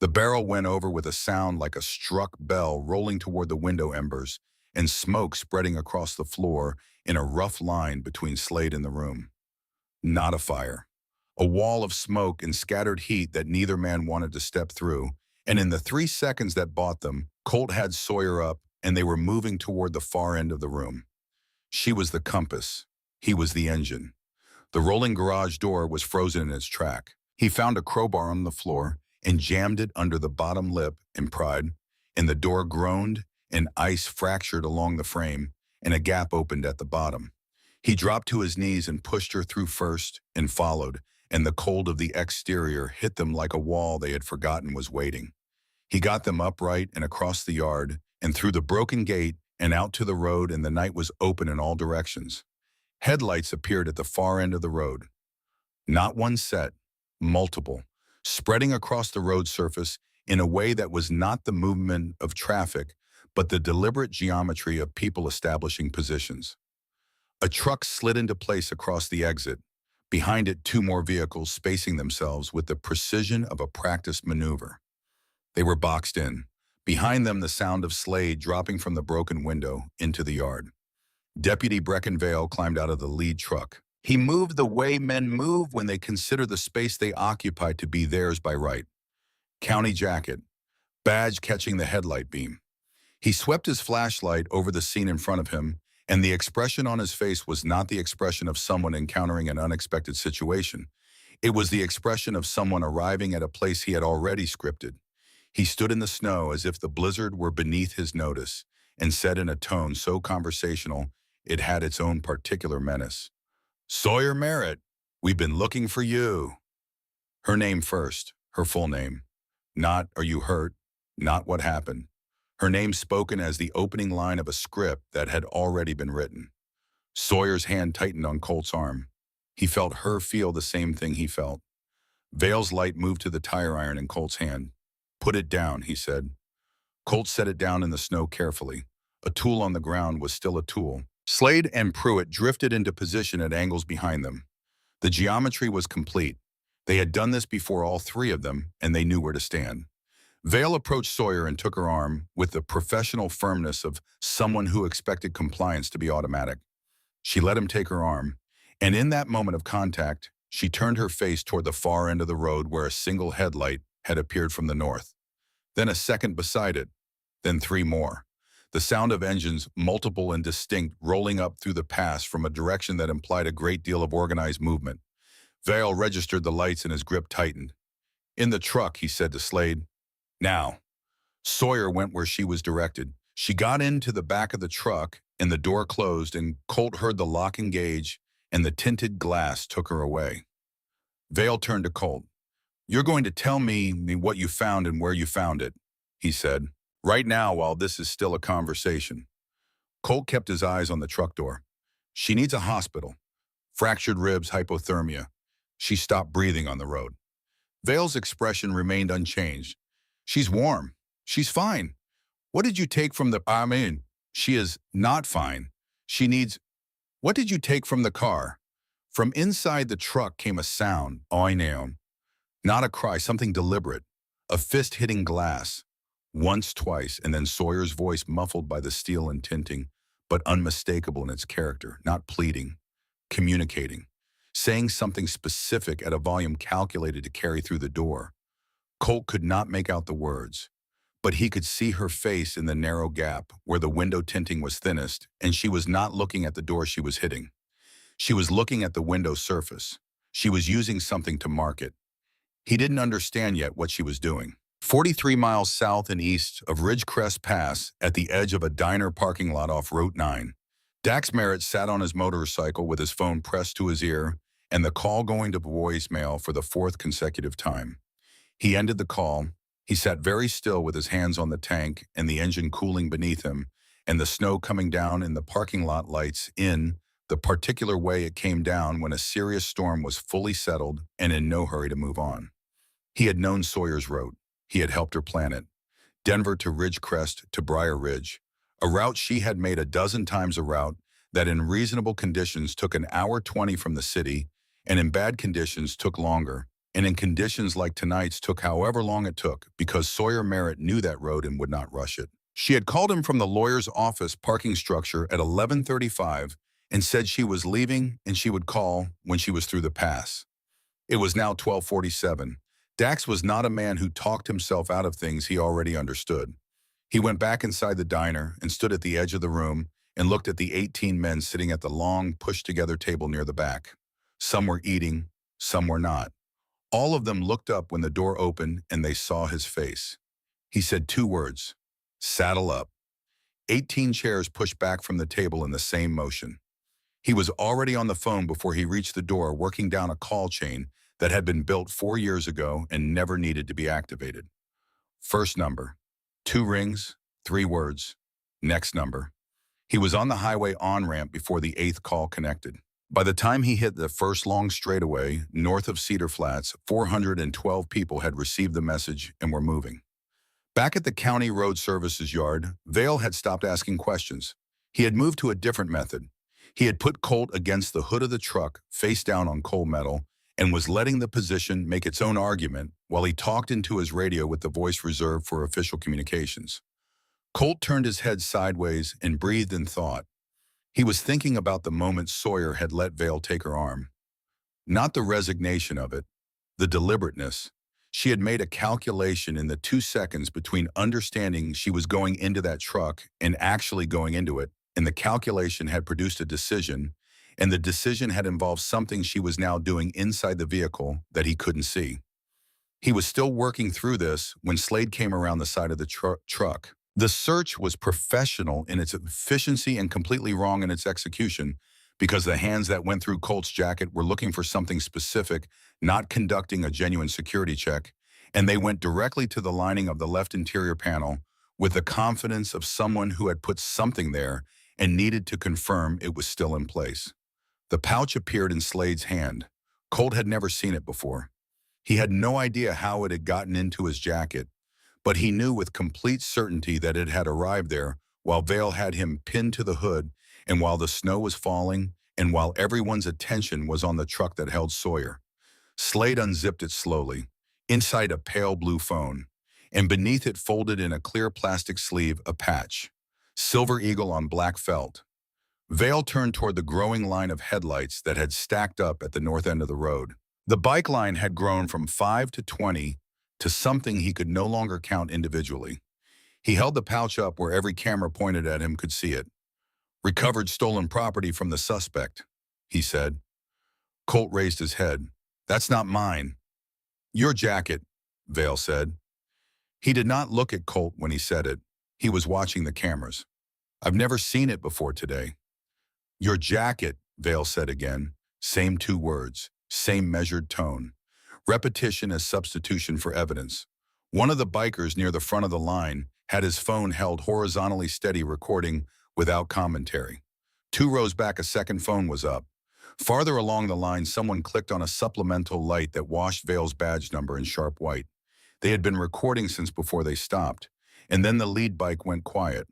The barrel went over with a sound like a struck bell rolling toward the window embers and smoke spreading across the floor in a rough line between Slade and the room. Not a fire. A wall of smoke and scattered heat that neither man wanted to step through, and in the 3 seconds that bought them, Colt had Sawyer up and they were moving toward the far end of the room. She was the compass. He was the engine. The rolling garage door was frozen in its track. He found a crowbar on the floor and jammed it under the bottom lip and pried, and the door groaned and ice fractured along the frame, and a gap opened at the bottom. He dropped to his knees and pushed her through first and followed, and the cold of the exterior hit them like a wall they had forgotten was waiting. He got them upright and across the yard and through the broken gate and out to the road, and the night was open in all directions. Headlights appeared at the far end of the road. Not one set, multiple, spreading across the road surface in a way that was not the movement of traffic, but the deliberate geometry of people establishing positions. A truck slid into place across the exit. Behind it, 2 more vehicles spacing themselves with the precision of a practiced maneuver. They were boxed in. Behind them, the sound of Slade dropping from the broken window into the yard. Deputy Breckenvale climbed out of the lead truck. He moved the way men move when they consider the space they occupy to be theirs by right. County jacket, badge catching the headlight beam. He swept his flashlight over the scene in front of him, and the expression on his face was not the expression of someone encountering an unexpected situation. It was the expression of someone arriving at a place he had already scripted. He stood in the snow as if the blizzard were beneath his notice and said in a tone so conversational it had its own particular menace, "Sawyer Merritt, we've been looking for you." Her name first, her full name. Not, "Are you hurt?" Not, "What happened?" Her name spoken as the opening line of a script that had already been written. Sawyer's hand tightened on Colt's arm. He felt her feel the same thing he felt. Vale's light moved to the tire iron in Colt's hand. "Put it down," he said. Colt set it down in the snow carefully. A tool on the ground was still a tool. Slade and Pruitt drifted into position at angles behind them. The geometry was complete. They had done this before, all three of them, and they knew where to stand. Vale approached Sawyer and took her arm with the professional firmness of someone who expected compliance to be automatic. She let him take her arm, and in that moment of contact, she turned her face toward the far end of the road where a single headlight had appeared from the north. Then a second beside it, then three more. The sound of engines, multiple and distinct, rolling up through the pass from a direction that implied a great deal of organized movement. Vale registered the lights and his grip tightened. "In the truck," he said to Slade. "Now." Sawyer went where she was directed. She got into the back of the truck, and the door closed, and Colt heard the lock engage, and the tinted glass took her away. Vale turned to Colt. "You're going to tell me what you found and where you found it," he said. "Right now, while this is still a conversation." Colt kept his eyes on the truck door. "She needs a hospital. Fractured ribs, hypothermia." She stopped breathing on the road. Vale's expression remained unchanged. "She's warm. She's fine. What did you take from the— I mean, she is not fine. She needs— What did you take from the car?" From inside the truck came a sound, oineon. Not a cry, something deliberate. A fist hitting glass. Once, twice, and then Sawyer's voice muffled by the steel and tinting, but unmistakable in its character, not pleading, communicating, saying something specific at a volume calculated to carry through the door. Colt could not make out the words, but he could see her face in the narrow gap where the window tinting was thinnest, and she was not looking at the door she was hitting. She was looking at the window surface. She was using something to mark it. He didn't understand yet what she was doing. 43 miles south and east of Ridgecrest Pass, at the edge of a diner parking lot off Route 9, Dax Merritt sat on his motorcycle with his phone pressed to his ear and the call going to voicemail for the fourth consecutive time. He ended the call. He sat very still with his hands on the tank and the engine cooling beneath him and the snow coming down in the parking lot lights in the particular way it came down when a serious storm was fully settled and in no hurry to move on. He had known Sawyer's route. He had helped her plan it. Denver to Ridgecrest to Briar Ridge, a route she had made a dozen times, a route that in reasonable conditions took an hour 20 from the city, and in bad conditions took longer, and in conditions like tonight's took however long it took, because Sawyer Merritt knew that road and would not rush it. She had called him from the lawyer's office parking structure at 11:35 and said she was leaving and she would call when she was through the pass. It was now 12:47. Dax was not a man who talked himself out of things he already understood. He went back inside the diner and stood at the edge of the room and looked at the 18 men sitting at the long, pushed-together table near the back. Some were eating, some were not. All of them looked up when the door opened and they saw his face. He said two words, "Saddle up." 18 chairs pushed back from the table in the same motion. He was already on the phone before he reached the door, working down a call chain that had been built 4 years ago and never needed to be activated. First number, 2 rings, 3 words. Next number. He was on the highway on-ramp before the 8th call connected. By the time he hit the first long straightaway north of Cedar Flats, 412 people had received the message and were moving. Back at the County Road Services yard, Vale had stopped asking questions. He had moved to a different method. He had put Colt against the hood of the truck, face down on cold metal, and was letting the position make its own argument while he talked into his radio with the voice reserved for official communications. Colt turned his head sideways and breathed in thought. He was thinking about the moment Sawyer had let Vale take her arm. Not the resignation of it, the deliberateness. She had made a calculation in the 2 seconds between understanding she was going into that truck and actually going into it, and the calculation had produced a decision, and the decision had involved something she was now doing inside the vehicle that he couldn't see. He was still working through this when Slade came around the side of the truck. The search was professional in its efficiency and completely wrong in its execution because the hands that went through Colt's jacket were looking for something specific, not conducting a genuine security check, and they went directly to the lining of the left interior panel with the confidence of someone who had put something there and needed to confirm it was still in place. The pouch appeared in Slade's hand. Colt had never seen it before. He had no idea how it had gotten into his jacket, but he knew with complete certainty that it had arrived there while Vale had him pinned to the hood and while the snow was falling and while everyone's attention was on the truck that held Sawyer. Slade unzipped it slowly, inside a pale blue phone, and beneath it folded in a clear plastic sleeve a patch, Silver Eagle on black felt. Vale turned toward the growing line of headlights that had stacked up at the north end of the road. The bike line had grown from 5 to 20 to something he could no longer count individually. He held the pouch up where every camera pointed at him could see it. "Recovered stolen property from the suspect," he said. Colt raised his head. "That's not mine." "Your jacket," Vale said. He did not look at Colt when he said it. He was watching the cameras. "I've never seen it before today." "Your jacket," Vale said again. Same two words, same measured tone. Repetition as substitution for evidence. One of the bikers near the front of the line had his phone held horizontally steady recording without commentary. 2 rows back a second phone was up. Farther along the line someone clicked on a supplemental light that washed Vale's badge number in sharp white. They had been recording since before they stopped. And then the lead bike went quiet.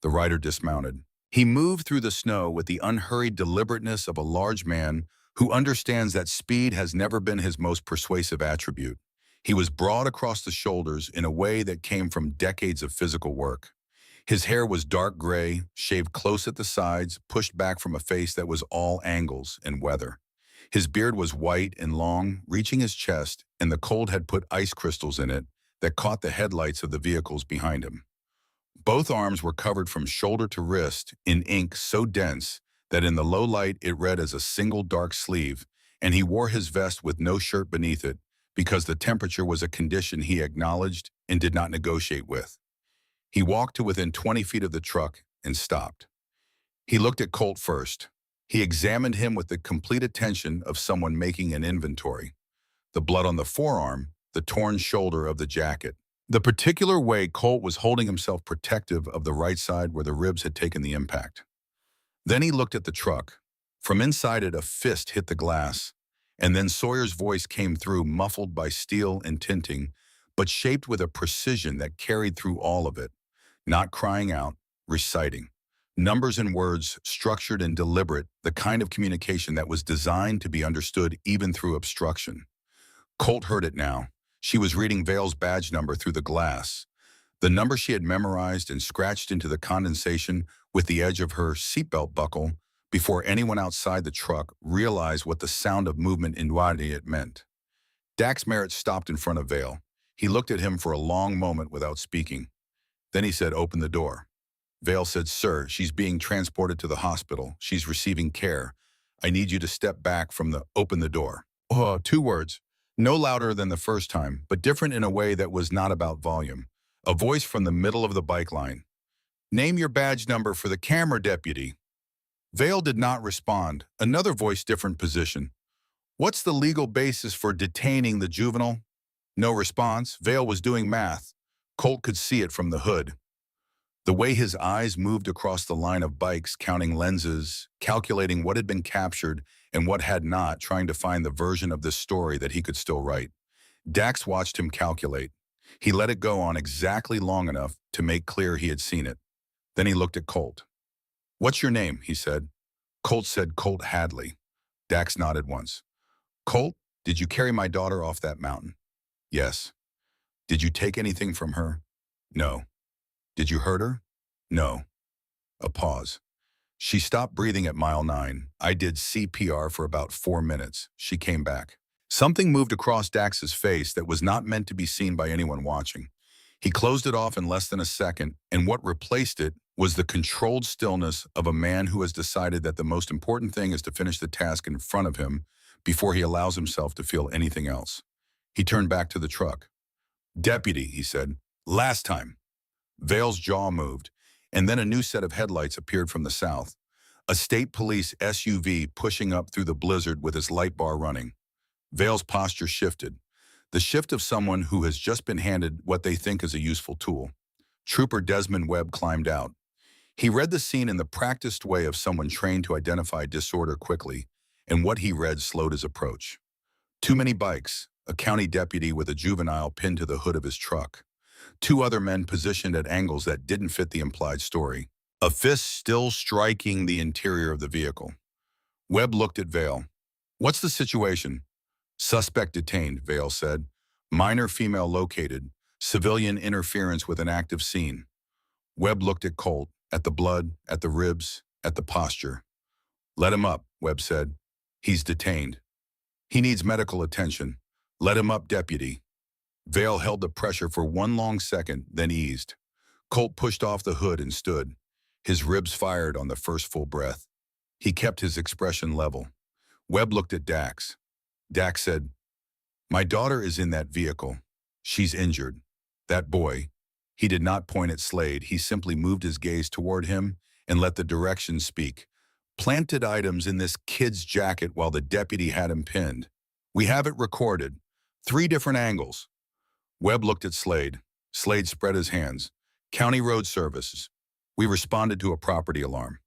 The rider dismounted. He moved through the snow with the unhurried deliberateness of a large man who understands that speed has never been his most persuasive attribute. He was broad across the shoulders in a way that came from decades of physical work. His hair was dark gray, shaved close at the sides, pushed back from a face that was all angles and weather. His beard was white and long, reaching his chest, and the cold had put ice crystals in it that caught the headlights of the vehicles behind him. Both arms were covered from shoulder to wrist in ink so dense that in the low light it read as a single dark sleeve, and he wore his vest with no shirt beneath it because the temperature was a condition he acknowledged and did not negotiate with. He walked to within 20 feet of the truck and stopped. He looked at Colt first. He examined him with the complete attention of someone making an inventory. The blood on the forearm, the torn shoulder of the jacket. The particular way Colt was holding himself protective of the right side where the ribs had taken the impact. Then he looked at the truck. From inside it, a fist hit the glass, and then Sawyer's voice came through, muffled by steel and tinting, but shaped with a precision that carried through all of it, not crying out, reciting. Numbers and words, structured and deliberate, the kind of communication that was designed to be understood even through obstruction. Colt heard it now. She was reading Vale's badge number through the glass. The number she had memorized and scratched into the condensation with the edge of her seatbelt buckle before anyone outside the truck realized what the sound of movement in it meant. Dax Merritt stopped in front of Vale. He looked at him for a long moment without speaking. Then he said, "Open the door." Vale said, "Sir, she's being transported to the hospital. She's receiving care. I need you to step back from the open the door." Oh, 2 words. No louder than the first time, but different in a way that was not about volume. A voice from the middle of the bike line. "Name your badge number for the camera, deputy." Vale did not respond. Another voice, different position. "What's the legal basis for detaining the juvenile?" No response. Vale was doing math. Colt could see it from the hood. The way his eyes moved across the line of bikes, counting lenses, calculating what had been captured and what had not, trying to find the version of this story that he could still write. Dax watched him calculate. He let it go on exactly long enough to make clear he had seen it. Then he looked at Colt. "What's your name?" he said. Colt said Colt Hadley. Dax nodded once. "Colt, did you carry my daughter off that mountain?" "Yes." "Did you take anything from her?" "No." "Did you hurt her?" "No." A pause. "She stopped breathing at mile 9. I did CPR for about 4 minutes. She came back." Something moved across Dax's face that was not meant to be seen by anyone watching. He closed it off in less than a second, and what replaced it was the controlled stillness of a man who has decided that the most important thing is to finish the task in front of him before he allows himself to feel anything else. He turned back to the truck. "Deputy," he said. "Last time." Vale's jaw moved, and then a new set of headlights appeared from the south. A state police SUV pushing up through the blizzard with its light bar running. Vale's posture shifted. The shift of someone who has just been handed what they think is a useful tool. Trooper Desmond Webb climbed out. He read the scene in the practiced way of someone trained to identify disorder quickly, and what he read slowed his approach. Too many bikes, a county deputy with a juvenile pinned to the hood of his truck. Two other men positioned at angles that didn't fit the implied story. A fist still striking the interior of the vehicle. Webb looked at Vale. "What's the situation?" "Suspect detained," Vale said. "Minor female located. Civilian interference with an active scene." Webb looked at Colt, at the blood, at the ribs, at the posture. "Let him up," Webb said. "He's detained. He needs medical attention. Let him up, deputy." Vale held the pressure for one long second, then eased. Colt pushed off the hood and stood. His ribs fired on the first full breath. He kept his expression level. Webb looked at Dax. Dax said, "My daughter is in that vehicle. She's injured. That boy." He did not point at Slade. He simply moved his gaze toward him and let the directions speak. "Planted items in this kid's jacket while the deputy had him pinned. We have it recorded. 3 different angles." Webb looked at Slade. Slade spread his hands. "County Road Services. We responded to a property alarm.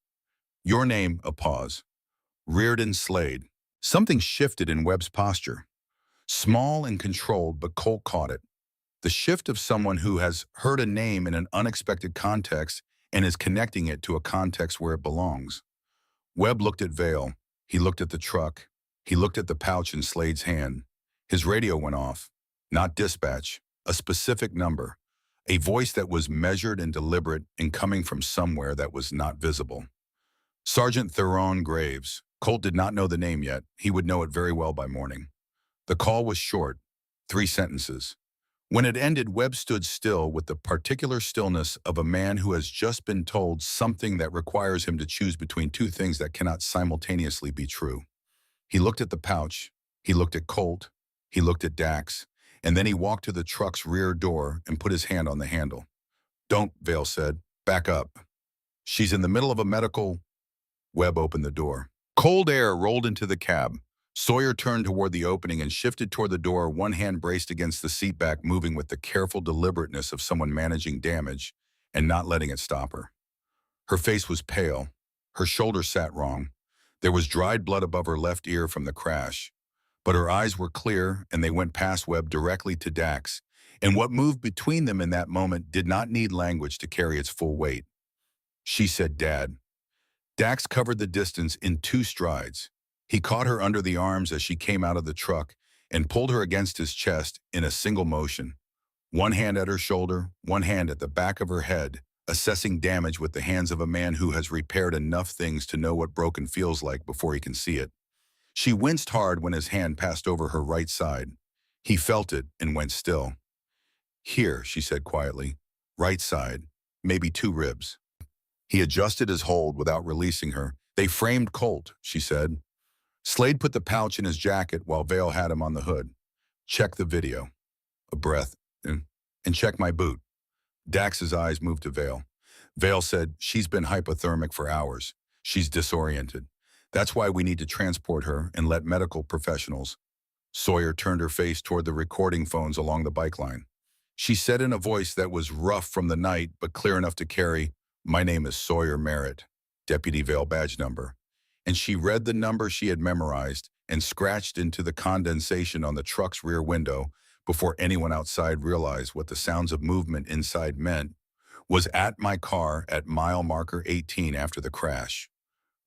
Your name," a pause. "Reardon Slade." Something shifted in Webb's posture. Small and controlled, but Colt caught it. The shift of someone who has heard a name in an unexpected context and is connecting it to a context where it belongs. Webb looked at Vale. He looked at the truck. He looked at the pouch in Slade's hand. His radio went off. Not dispatch, a specific number. A voice that was measured and deliberate and coming from somewhere that was not visible. Sergeant Theron Graves. Colt did not know the name yet. He would know it very well by morning. The call was short, 3 sentences. When it ended, Webb stood still with the particular stillness of a man who has just been told something that requires him to choose between 2 things that cannot simultaneously be true. He looked at the pouch. He looked at Colt. He looked at Dax. And then he walked to the truck's rear door and put his hand on the handle. "Don't," Vale said. "Back up." "She's in the middle of a medical—" Webb opened the door. Cold air rolled into the cab. Sawyer turned toward the opening and shifted toward the door, one hand braced against the seat back, moving with the careful deliberateness of someone managing damage and not letting it stop her. Her face was pale. Her shoulders sat wrong. There was dried blood above her left ear from the crash. But her eyes were clear, and they went past Webb directly to Dax. And what moved between them in that moment did not need language to carry its full weight. She said, "Dad." Dax covered the distance in 2 strides. He caught her under the arms as she came out of the truck and pulled her against his chest in a single motion. One hand at her shoulder, one hand at the back of her head, assessing damage with the hands of a man who has repaired enough things to know what broken feels like before he can see it. She winced hard when his hand passed over her right side. He felt it and went still. "Here," she said quietly. "Right side, maybe 2 ribs." He adjusted his hold without releasing her. "They framed Colt," she said. Slade put the pouch in his jacket while Vale had him on the hood. "Check the video." A breath. And check my boot." Dax's eyes moved to Vale. Vale said, "She's been hypothermic for hours. She's disoriented. That's why we need to transport her and let medical professionals." Sawyer turned her face toward the recording phones along the bike line. She said in a voice that was rough from the night but clear enough to carry, "My name is Sawyer Merritt, Deputy Vale badge number." And she read the number she had memorized and scratched into the condensation on the truck's rear window before anyone outside realized what the sounds of movement inside meant. "Was at my car at mile marker 18 after the crash.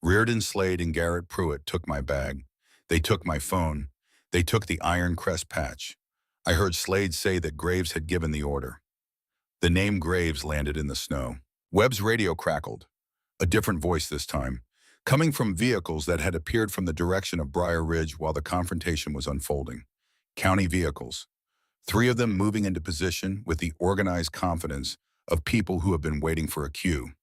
Reardon Slade and Garrett Pruitt took my bag. They took my phone. They took the Iron Crest patch. I heard Slade say that Graves had given the order." The name Graves landed in the snow. Webb's radio crackled. A different voice this time, coming from vehicles that had appeared from the direction of Briar Ridge while the confrontation was unfolding. County vehicles. 3 of them moving into position with the organized confidence of people who have been waiting for a cue.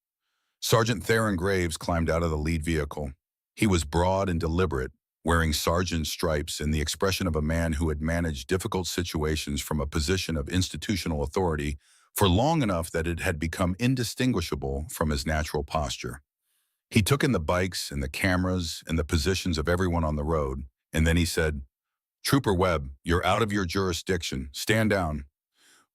Sergeant Theron Graves climbed out of the lead vehicle. He was broad and deliberate, wearing sergeant stripes and the expression of a man who had managed difficult situations from a position of institutional authority for long enough that it had become indistinguishable from his natural posture. He took in the bikes and the cameras and the positions of everyone on the road, and then he said, "Trooper Webb, you're out of your jurisdiction. Stand down."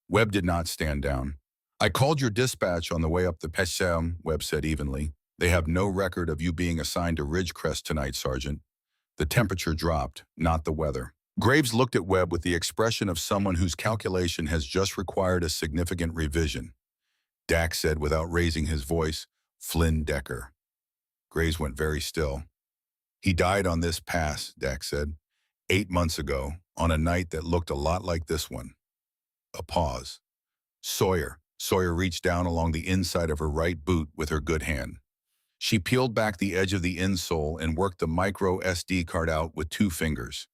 Webb did not stand down. "I called your dispatch on the way up the Pesam," Webb said evenly. "They have no record of you being assigned to Ridgecrest tonight, Sergeant." The temperature dropped, not the weather. Graves looked at Webb with the expression of someone whose calculation has just required a significant revision. Dax said without raising his voice, "Flynn Decker." Graves went very still. "He died on this pass," Dax said, "8 months ago, on a night that looked a lot like this one." A pause. Sawyer. Sawyer reached down along the inside of her right boot with her good hand. She peeled back the edge of the insole and worked the micro SD card out with 2 fingers.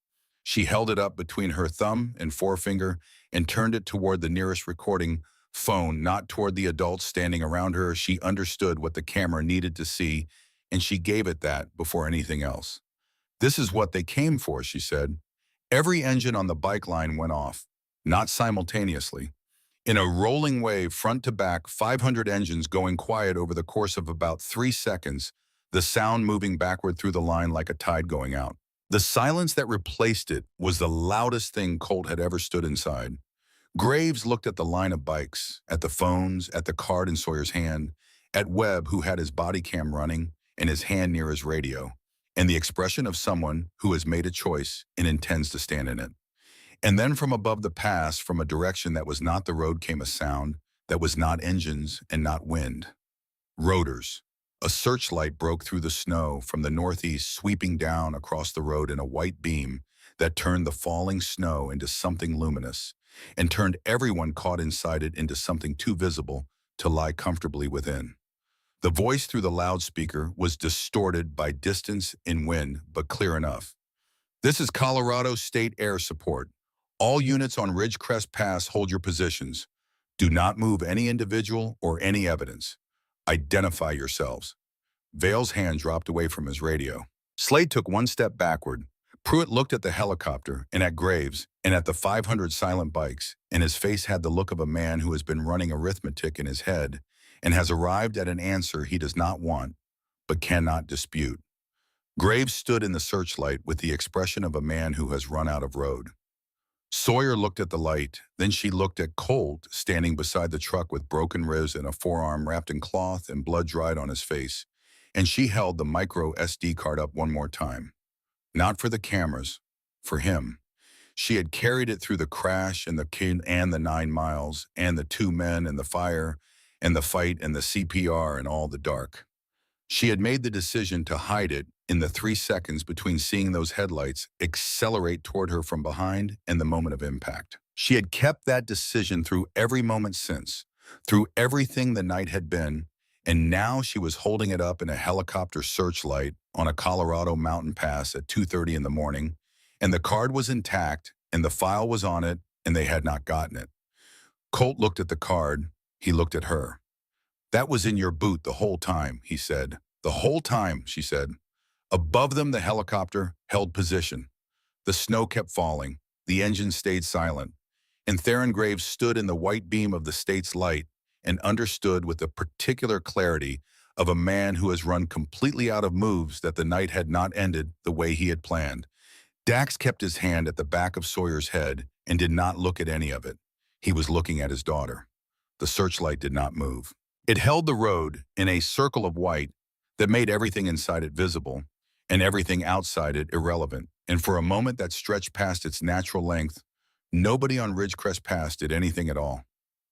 She held it up between her thumb and forefinger and turned it toward the nearest recording phone, not toward the adults standing around her. She understood what the camera needed to see, and she gave it that before anything else. "This is what they came for," she said. Every engine on the bike line went off, not simultaneously. In a rolling wave, front to back, 500 engines going quiet over the course of about 3 seconds, the sound moving backward through the line like a tide going out. The silence that replaced it was the loudest thing Colt had ever stood inside. Graves looked at the line of bikes, at the phones, at the card in Sawyer's hand, at Webb, who had his body cam running and his hand near his radio, and the expression of someone who has made a choice and intends to stand in it. And then from above the pass, from a direction that was not the road, came a sound that was not engines and not wind. Rotors. A searchlight broke through the snow from the northeast, sweeping down across the road in a white beam that turned the falling snow into something luminous and turned everyone caught inside it into something too visible to lie comfortably within. The voice through the loudspeaker was distorted by distance and wind, but clear enough. "This is Colorado State Air Support. All units on Ridgecrest Pass, hold your positions. Do not move any individual or any evidence. Identify yourselves." Vale's hand dropped away from his radio. Slade took one step backward. Pruitt looked at the helicopter and at Graves and at the 500 silent bikes, and his face had the look of a man who has been running arithmetic in his head and has arrived at an answer he does not want but cannot dispute. Graves stood in the searchlight with the expression of a man who has run out of road. Sawyer looked at the light, then she looked at Colt standing beside the truck with broken ribs and a forearm wrapped in cloth and blood dried on his face, and she held the micro SD card up one more time. Not for the cameras, for him. She had carried it through the crash and the 9 miles and the 2 men and the fire and the fight and the CPR and all the dark. She had made the decision to hide it in the 3 seconds between seeing those headlights accelerate toward her from behind and the moment of impact. She had kept that decision through every moment since, through everything the night had been, and now she was holding it up in a helicopter searchlight on a Colorado mountain pass at 2:30 in the morning, and the card was intact, and the file was on it, and they had not gotten it. Colt looked at the card. He looked at her. "That was in your boot the whole time," he said. "The whole time," she said. Above them, the helicopter held position. The snow kept falling. The engine stayed silent. And Theron Graves stood in the white beam of the state's light and understood with the particular clarity of a man who has run completely out of moves that the night had not ended the way he had planned. Dax kept his hand at the back of Sawyer's head and did not look at any of it. He was looking at his daughter. The searchlight did not move. It held the road in a circle of white that made everything inside it visible and everything outside it irrelevant. And for a moment that stretched past its natural length, nobody on Ridgecrest Pass did anything at all.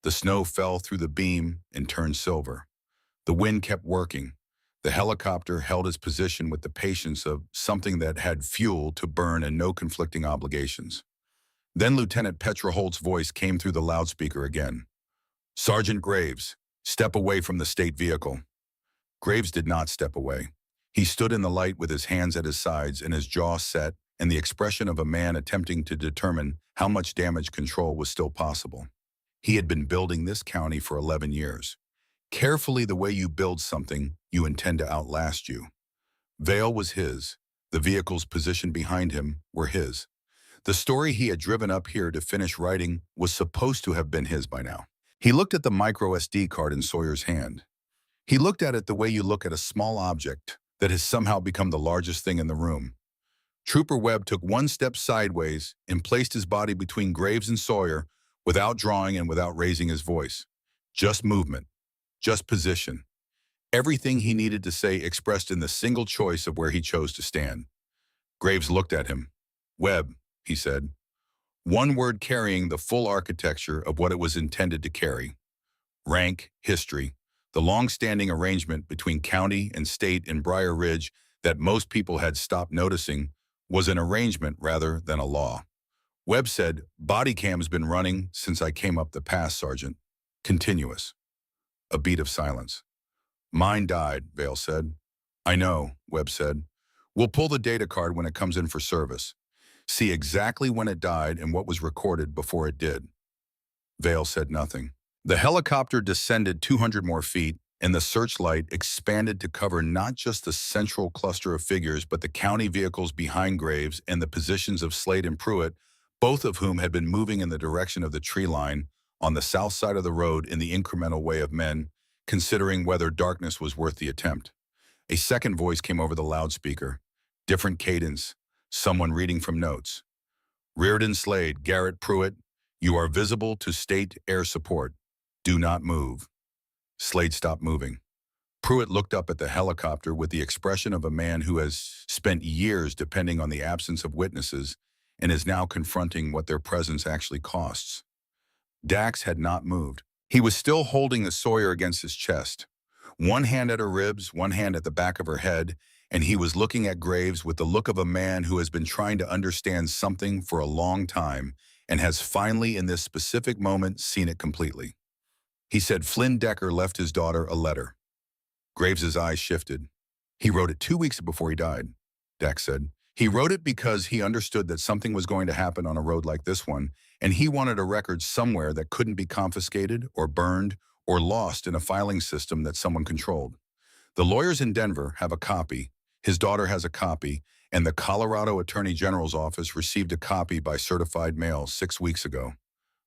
The snow fell through the beam and turned silver. The wind kept working. The helicopter held its position with the patience of something that had fuel to burn and no conflicting obligations. Then Lieutenant Petra Holt's voice came through the loudspeaker again. "Sergeant Graves, step away from the state vehicle." Graves did not step away. He stood in the light with his hands at his sides and his jaw set and the expression of a man attempting to determine how much damage control was still possible. He had been building this county for 11 years. Carefully, the way you build something you intend to outlast you. Vale was his. The vehicles positioned behind him were his. The story he had driven up here to finish writing was supposed to have been his by now. He looked at the micro SD card in Sawyer's hand. He looked at it the way you look at a small object that has somehow become the largest thing in the room. Trooper Webb took one step sideways and placed his body between Graves and Sawyer without drawing and without raising his voice. Just movement. Just position. Everything he needed to say expressed in the single choice of where he chose to stand. Graves looked at him. "Webb," he said. One word carrying the full architecture of what it was intended to carry. Rank, history, the long-standing arrangement between county and state in Briar Ridge that most people had stopped noticing was an arrangement rather than a law. Webb said, "Body cam's been running since I came up the pass, Sergeant. Continuous." A beat of silence. "Mine died," Vale said. "I know," Webb said. "We'll pull the data card when it comes in for service. See exactly when it died and what was recorded before it did." Vale said nothing. The helicopter descended 200 more feet, and the searchlight expanded to cover not just the central cluster of figures, but the county vehicles behind Graves and the positions of Slade and Pruitt, both of whom had been moving in the direction of the tree line on the south side of the road in the incremental way of men, considering whether darkness was worth the attempt. A second voice came over the loudspeaker. Different cadence. Someone reading from notes. "Reardon Slade, Garrett Pruitt, you are visible to state air support. Do not move." Slade stopped moving. Pruitt looked up at the helicopter with the expression of a man who has spent years depending on the absence of witnesses and is now confronting what their presence actually costs. Dax had not moved. He was still holding the Sawyer against his chest. One hand at her ribs, one hand at the back of her head, and he was looking at Graves with the look of a man who has been trying to understand something for a long time and has finally in this specific moment seen it completely. He said Flynn Decker left his daughter a letter. Graves's eyes shifted. "He wrote it 2 weeks before he died," Dax said. "He wrote it because he understood that something was going to happen on a road like this one, and he wanted a record somewhere that couldn't be confiscated or burned or lost in a filing system that someone controlled. The lawyers in Denver have a copy, his daughter has a copy, and the Colorado Attorney General's office received a copy by certified mail 6 weeks ago."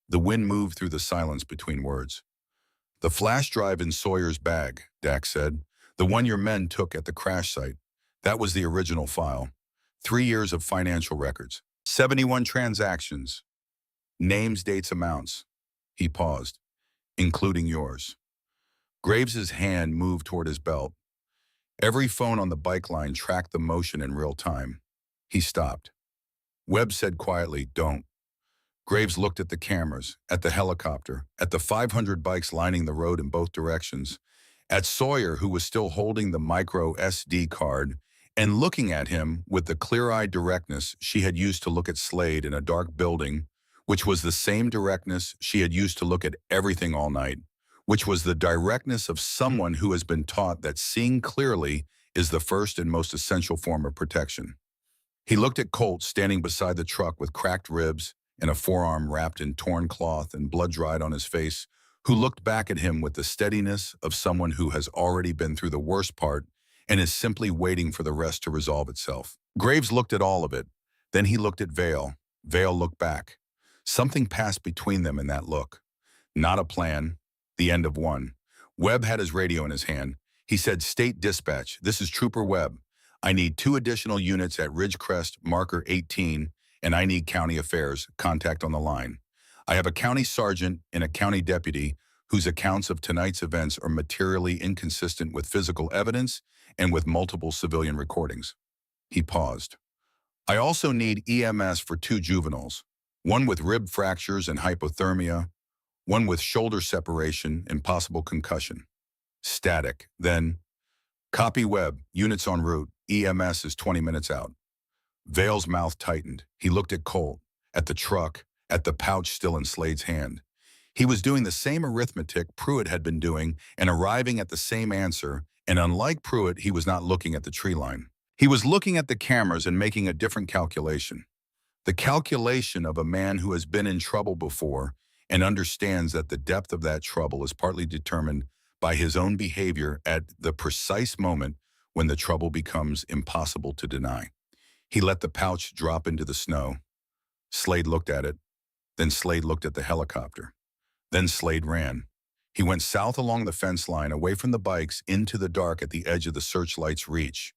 The wind moved through the silence between words. "The flash drive in Sawyer's bag," Dax said. "The one your men took at the crash site. That was the original file. 3 years of financial records. 71 transactions. Names, dates, amounts." He paused. "Including yours." Graves's hand moved toward his belt. Every phone on the bike line tracked the motion in real time. He stopped. Webb said quietly, "Don't." Graves looked at the cameras, at the helicopter, at the 500 bikes lining the road in both directions, at Sawyer, who was still holding the micro SD card, and looking at him with the clear-eyed directness she had used to look at Slade in a dark building, which was the same directness she had used to look at everything all night, which was the directness of someone who has been taught that seeing clearly is the first and most essential form of protection. He looked at Colt standing beside the truck with cracked ribs and a forearm wrapped in torn cloth and blood dried on his face, who looked back at him with the steadiness of someone who has already been through the worst part and is simply waiting for the rest to resolve itself. Graves looked at all of it. Then he looked at Vale. Vale looked back. Something passed between them in that look. Not a plan. The end of one. Webb had his radio in his hand. He said, "State Dispatch, this is Trooper Webb. I need 2 additional units at Ridgecrest, marker 18, and I need county affairs, contact on the line. I have a county sergeant and a county deputy whose accounts of tonight's events are materially inconsistent with physical evidence and with multiple civilian recordings." He paused. "I also need EMS for 2 juveniles, one with rib fractures and hypothermia, one with shoulder separation and possible concussion." Static. Then, "Copy Webb, units en route. EMS is 20 minutes out." Vale's mouth tightened. He looked at Colt, at the truck, at the pouch still in Slade's hand. He was doing the same arithmetic Pruitt had been doing and arriving at the same answer, and unlike Pruitt, he was not looking at the tree line. He was looking at the cameras and making a different calculation. The calculation of a man who has been in trouble before and understands that the depth of that trouble is partly determined by his own behavior at the precise moment when the trouble becomes impossible to deny. He let the pouch drop into the snow. Slade looked at it. Then Slade looked at the helicopter. Then Slade ran. He went south along the fence line, away from the bikes, into the dark at the edge of the searchlight's reach.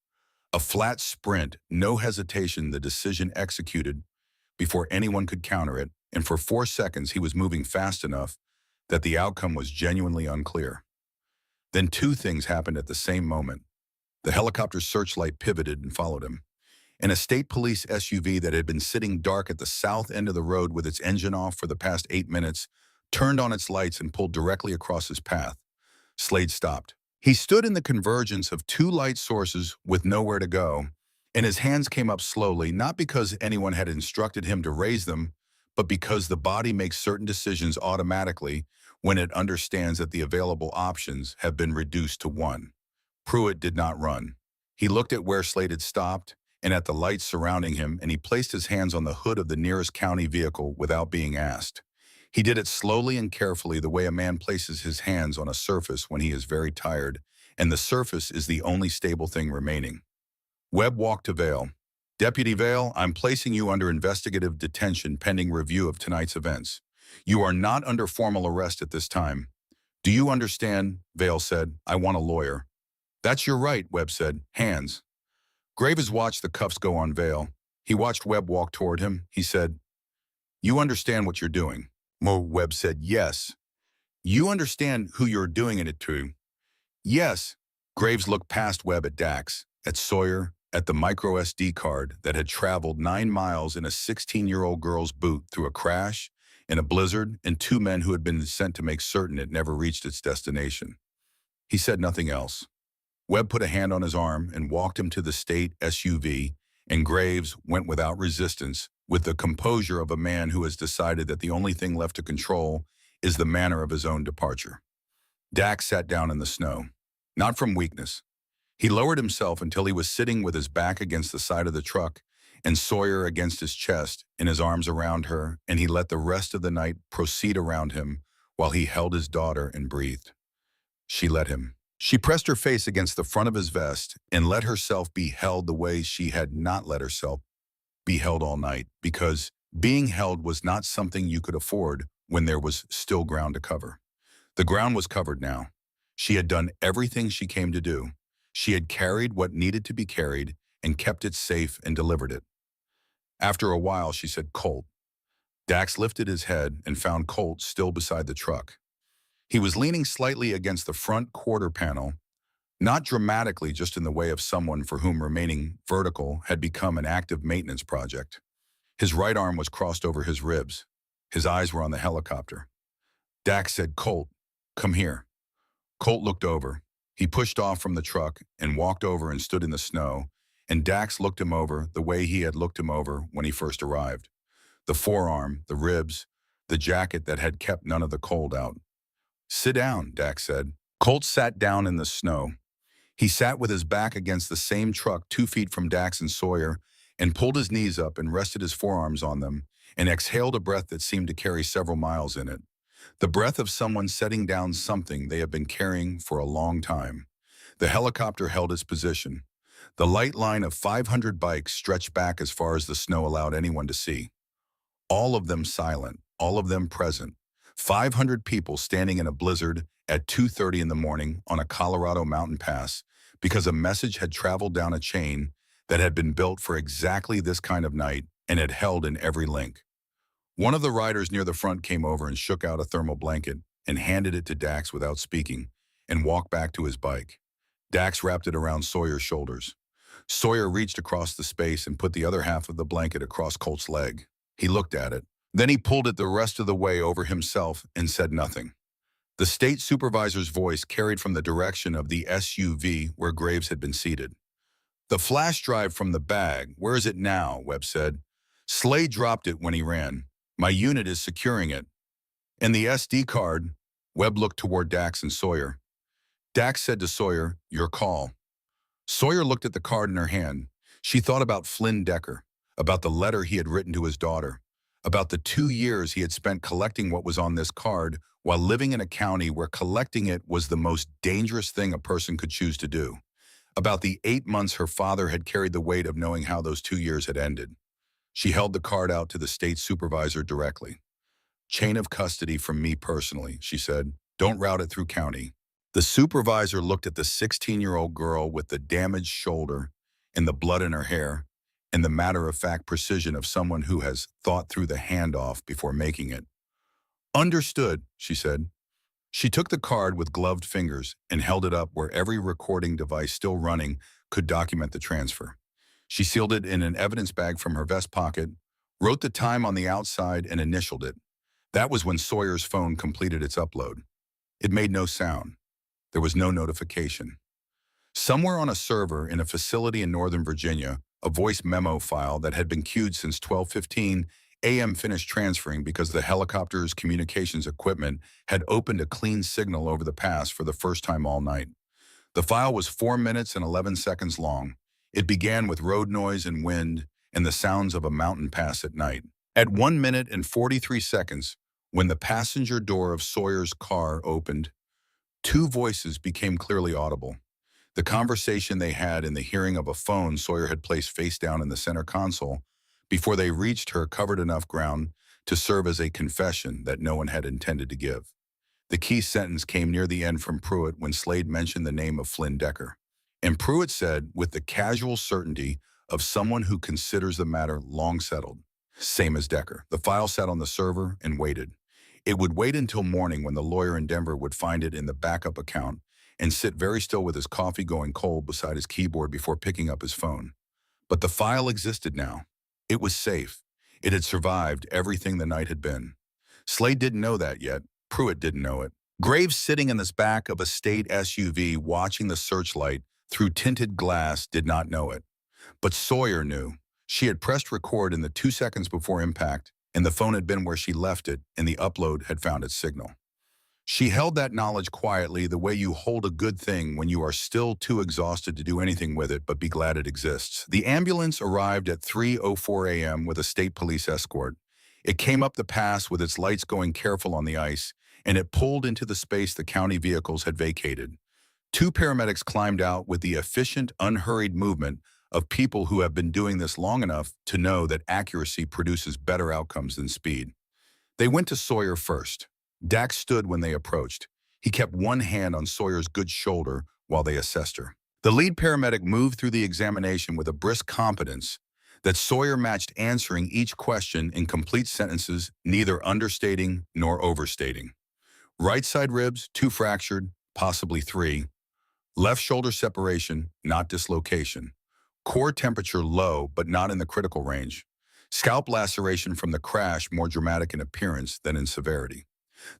A flat sprint, no hesitation, the decision executed before anyone could counter it, and for 4 seconds he was moving fast enough that the outcome was genuinely unclear. Then two things happened at the same moment. The helicopter's searchlight pivoted and followed him. And a state police SUV that had been sitting dark at the south end of the road with its engine off for the past 8 minutes turned on its lights and pulled directly across his path. Slade stopped. He stood in the convergence of two light sources with nowhere to go, and his hands came up slowly, not because anyone had instructed him to raise them, but because the body makes certain decisions automatically when it understands that the available options have been reduced to one. Pruitt did not run. He looked at where Slade had stopped and at the lights surrounding him, and he placed his hands on the hood of the nearest county vehicle without being asked. He did it slowly and carefully, the way a man places his hands on a surface when he is very tired, and the surface is the only stable thing remaining. Webb walked to Vale. "Deputy Vale, I'm placing you under investigative detention pending review of tonight's events. You are not under formal arrest at this time." "Do you understand?" Vale said. "I want a lawyer." "That's your right," Webb said. "Hands." Graves watched the cuffs go on Vale. He watched Webb walk toward him. He said, "You understand what you're doing?" Webb said, "Yes." "You understand who you're doing it to?" "Yes." Graves looked past Webb at Dax, at Sawyer, at the micro SD card that had traveled 9 miles in a 16-year-old girl's boot through a crash, in a blizzard, and 2 men who had been sent to make certain it never reached its destination. He said nothing else. Webb put a hand on his arm and walked him to the state SUV, and Graves went without resistance, with the composure of a man who has decided that the only thing left to control is the manner of his own departure. Dax sat down in the snow, not from weakness. He lowered himself until he was sitting with his back against the side of the truck and Sawyer against his chest and his arms around her, and he let the rest of the night proceed around him while he held his daughter and breathed. She let him. She pressed her face against the front of his vest and let herself be held the way she had not let herself be held all night, because being held was not something you could afford when there was still ground to cover. The ground was covered now. She had done everything she came to do. She had carried what needed to be carried and kept it safe and delivered it. After a while, she said, "Colt." Dax lifted his head and found Colt still beside the truck. He was leaning slightly against the front quarter panel, not dramatically, just in the way of someone for whom remaining vertical had become an active maintenance project. His right arm was crossed over his ribs. His eyes were on the helicopter. Dax said, "Colt, come here." Colt looked over. He pushed off from the truck and walked over and stood in the snow, and Dax looked him over the way he had looked him over when he first arrived. The forearm, the ribs, the jacket that had kept none of the cold out. "Sit down," Dax said. Colt sat down in the snow. He sat with his back against the same truck 2 feet from Dax and Sawyer, and pulled his knees up and rested his forearms on them, and exhaled a breath that seemed to carry several miles in it. The breath of someone setting down something they have been carrying for a long time. The helicopter held its position. The light line of 500 bikes stretched back as far as the snow allowed anyone to see. All of them silent, all of them present. 500 people standing in a blizzard at 2:30 in the morning on a Colorado mountain pass, because a message had traveled down a chain that had been built for exactly this kind of night and had held in every link. One of the riders near the front came over and shook out a thermal blanket and handed it to Dax without speaking, and walked back to his bike. Dax wrapped it around Sawyer's shoulders. Sawyer reached across the space and put the other half of the blanket across Colt's leg. He looked at it. Then he pulled it the rest of the way over himself and said nothing. The state supervisor's voice carried from the direction of the SUV where Graves had been seated. "The flash drive from the bag, where is it now?" Webb said. "Slade dropped it when he ran. My unit is securing it." "And the SD card?" Webb looked toward Dax and Sawyer. Dax said to Sawyer, "Your call." Sawyer looked at the card in her hand. She thought about Flynn Decker, about the letter he had written to his daughter, about the 2 years he had spent collecting what was on this card while living in a county where collecting it was the most dangerous thing a person could choose to do. About the 8 months her father had carried the weight of knowing how those 2 years had ended. She held the card out to the state supervisor directly. Chain of custody from me personally, she said. Don't route it through county. The supervisor looked at the 16-year-old girl with the damaged shoulder and the blood in her hair and the matter-of-fact precision of someone who has thought through the handoff before making it. Understood, she said. She took the card with gloved fingers and held it up where every recording device still running could document the transfer. She sealed it in an evidence bag from her vest pocket, wrote the time on the outside, and initialed it. That was when Sawyer's phone completed its upload. It made no sound. There was no notification. Somewhere on a server in a facility in Northern Virginia, a voice memo file that had been queued since 12:15 a.m. finished transferring because the helicopter's communications equipment had opened a clean signal over the pass for the first time all night. The file was 4 minutes and 11 seconds long. It began with road noise and wind and the sounds of a mountain pass at night. At 1 minute and 43 seconds, when the passenger door of Sawyer's car opened, two voices became clearly audible. The conversation they had in the hearing of a phone Sawyer had placed face down in the center console before they reached her covered enough ground to serve as a confession that no one had intended to give. The key sentence came near the end from Pruitt when Slade mentioned the name of Flynn Decker. And Pruitt said, with the casual certainty of someone who considers the matter long settled, same as Decker. The file sat on the server and waited. It would wait until morning when the lawyer in Denver would find it in the backup account and sit very still with his coffee going cold beside his keyboard before picking up his phone. But the file existed now. It was safe. It had survived everything the night had been. Slade didn't know that yet. Pruitt didn't know it. Graves, sitting in the back of a state SUV watching the searchlight through tinted glass, did not know it. But Sawyer knew. She had pressed record in the 2 seconds before impact, and the phone had been where she left it, and the upload had found its signal. She held that knowledge quietly, the way you hold a good thing when you are still too exhausted to do anything with it but be glad it exists. The ambulance arrived at 3:04 a.m. with a state police escort. It came up the pass with its lights going careful on the ice, and it pulled into the space the county vehicles had vacated. Two paramedics climbed out with the efficient, unhurried movement of people who have been doing this long enough to know that accuracy produces better outcomes than speed. They went to Sawyer first. Dax stood when they approached. He kept one hand on Sawyer's good shoulder while they assessed her. The lead paramedic moved through the examination with a brisk competence that Sawyer matched, answering each question in complete sentences, neither understating nor overstating. Right side ribs, 2 fractured, possibly 3. Left shoulder separation, not dislocation. Core temperature low, but not in the critical range. Scalp laceration from the crash, more dramatic in appearance than in severity.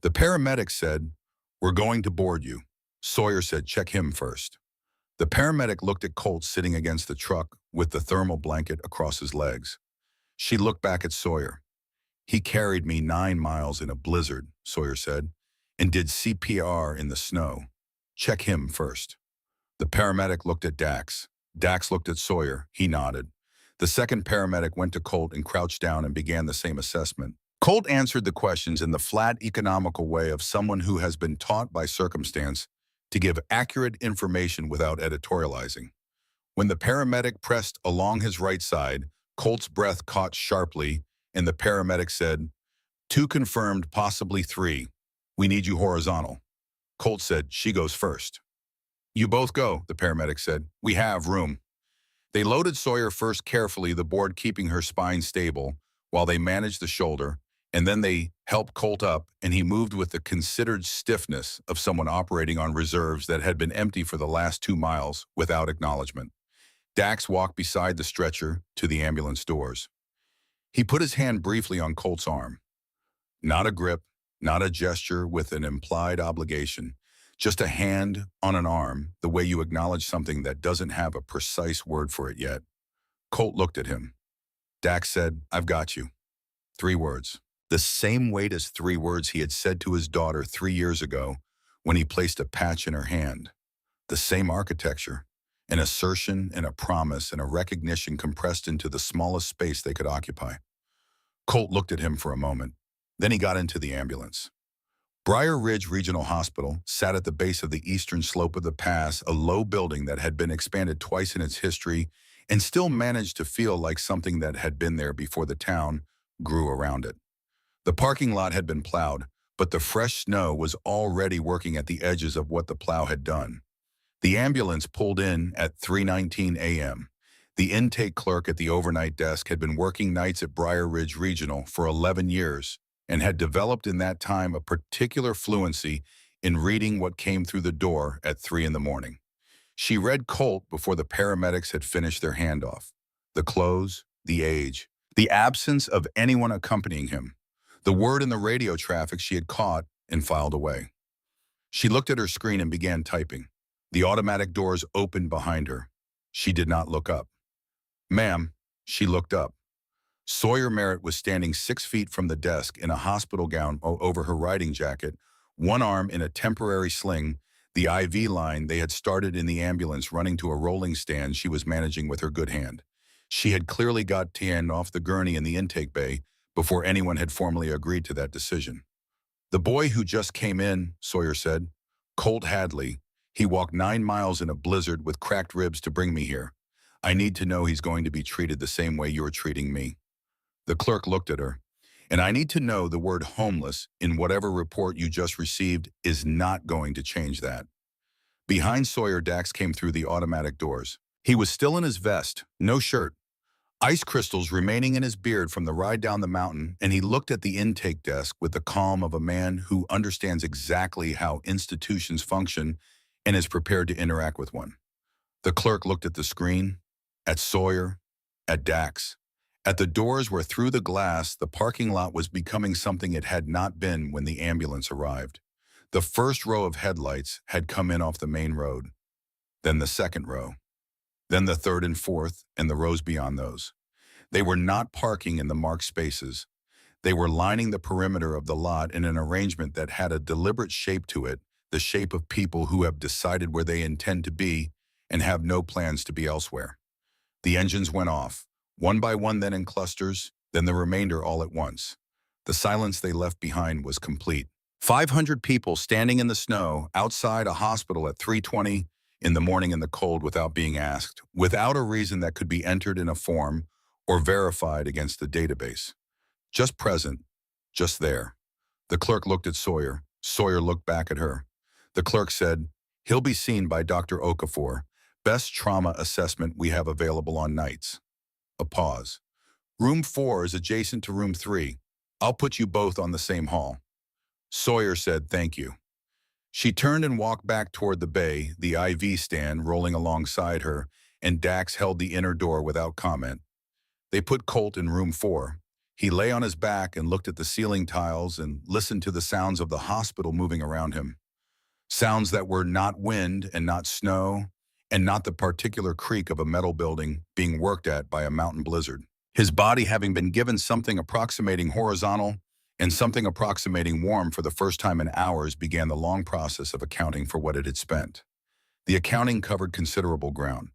The paramedic said, "We're going to board you." Sawyer said, "Check him first." The paramedic looked at Colt sitting against the truck with the thermal blanket across his legs. She looked back at Sawyer. "He carried me 9 miles in a blizzard," Sawyer said, "and did CPR in the snow. Check him first." The paramedic looked at Dax. Dax looked at Sawyer. He nodded. The second paramedic went to Colt and crouched down and began the same assessment. Colt answered the questions in the flat, economical way of someone who has been taught by circumstance to give accurate information without editorializing. When the paramedic pressed along his right side, Colt's breath caught sharply, and the paramedic said, "2 confirmed, possibly 3. We need you horizontal." Colt said, "She goes first." "You both go," the paramedic said. "We have room." They loaded Sawyer first carefully, the board keeping her spine stable, while they managed the shoulder, and then they helped Colt up, and he moved with the considered stiffness of someone operating on reserves that had been empty for the last 2 miles without acknowledgement. Dax walked beside the stretcher to the ambulance doors. He put his hand briefly on Colt's arm. Not a grip, not a gesture with an implied obligation, just a hand on an arm, the way you acknowledge something that doesn't have a precise word for it yet. Colt looked at him. Dax said, "I've got you." 3 words. The same weight as 3 words he had said to his daughter 3 years ago when he placed a patch in her hand. The same architecture, an assertion and a promise and a recognition compressed into the smallest space they could occupy. Colt looked at him for a moment. Then he got into the ambulance. Briar Ridge Regional Hospital sat at the base of the eastern slope of the pass, a low building that had been expanded twice in its history and still managed to feel like something that had been there before the town grew around it. The parking lot had been plowed, but the fresh snow was already working at the edges of what the plow had done. The ambulance pulled in at 3:19 a.m. The intake clerk at the overnight desk had been working nights at Briar Ridge Regional for 11 years and had developed in that time a particular fluency in reading what came through the door at 3 in the morning. She read Colt before the paramedics had finished their handoff. The clothes, the age, the absence of anyone accompanying him, the word in the radio traffic she had caught and filed away. She looked at her screen and began typing. The automatic doors opened behind her. She did not look up. Ma'am, she looked up. Sawyer Merritt was standing 6 feet from the desk in a hospital gown over her riding jacket, one arm in a temporary sling, the IV line they had started in the ambulance running to a rolling stand she was managing with her good hand. She had clearly got Tian off the gurney in the intake bay before anyone had formally agreed to that decision. The boy who just came in, Sawyer said. Colt Hadley. He walked 9 miles in a blizzard with cracked ribs to bring me here. I need to know he's going to be treated the same way you're treating me. The clerk looked at her. And I need to know the word homeless in whatever report you just received is not going to change that. Behind Sawyer, Dax came through the automatic doors. He was still in his vest, no shirt, ice crystals remaining in his beard from the ride down the mountain, and he looked at the intake desk with the calm of a man who understands exactly how institutions function and is prepared to interact with one. The clerk looked at the screen, at Sawyer, at Dax, at the doors where through the glass the parking lot was becoming something it had not been when the ambulance arrived. The first row of headlights had come in off the main road, then the second row, then the third and fourth, and the rows beyond those. They were not parking in the marked spaces. They were lining the perimeter of the lot in an arrangement that had a deliberate shape to it, the shape of people who have decided where they intend to be and have no plans to be elsewhere. The engines went off, one by one, then in clusters, then the remainder all at once. The silence they left behind was complete. 500 people standing in the snow outside a hospital at 3:20 in the morning in the cold without being asked, without a reason that could be entered in a form or verified against the database. Just present, just there. The clerk looked at Sawyer. Sawyer looked back at her. The clerk said, "He'll be seen by Dr. Okafor. Best trauma assessment we have available on nights." A pause. "Room 4 is adjacent to room 3. I'll put you both on the same hall." Sawyer said, "Thank you." She turned and walked back toward the bay, the IV stand rolling alongside her, and Dax held the inner door without comment. They put Colt in room 4. He lay on his back and looked at the ceiling tiles and listened to the sounds of the hospital moving around him. Sounds that were not wind and not snow, and not the particular creak of a metal building being worked at by a mountain blizzard. His body having been given something approximating horizontal and something approximating warm for the first time in hours, began the long process of accounting for what it had spent. The accounting covered considerable ground.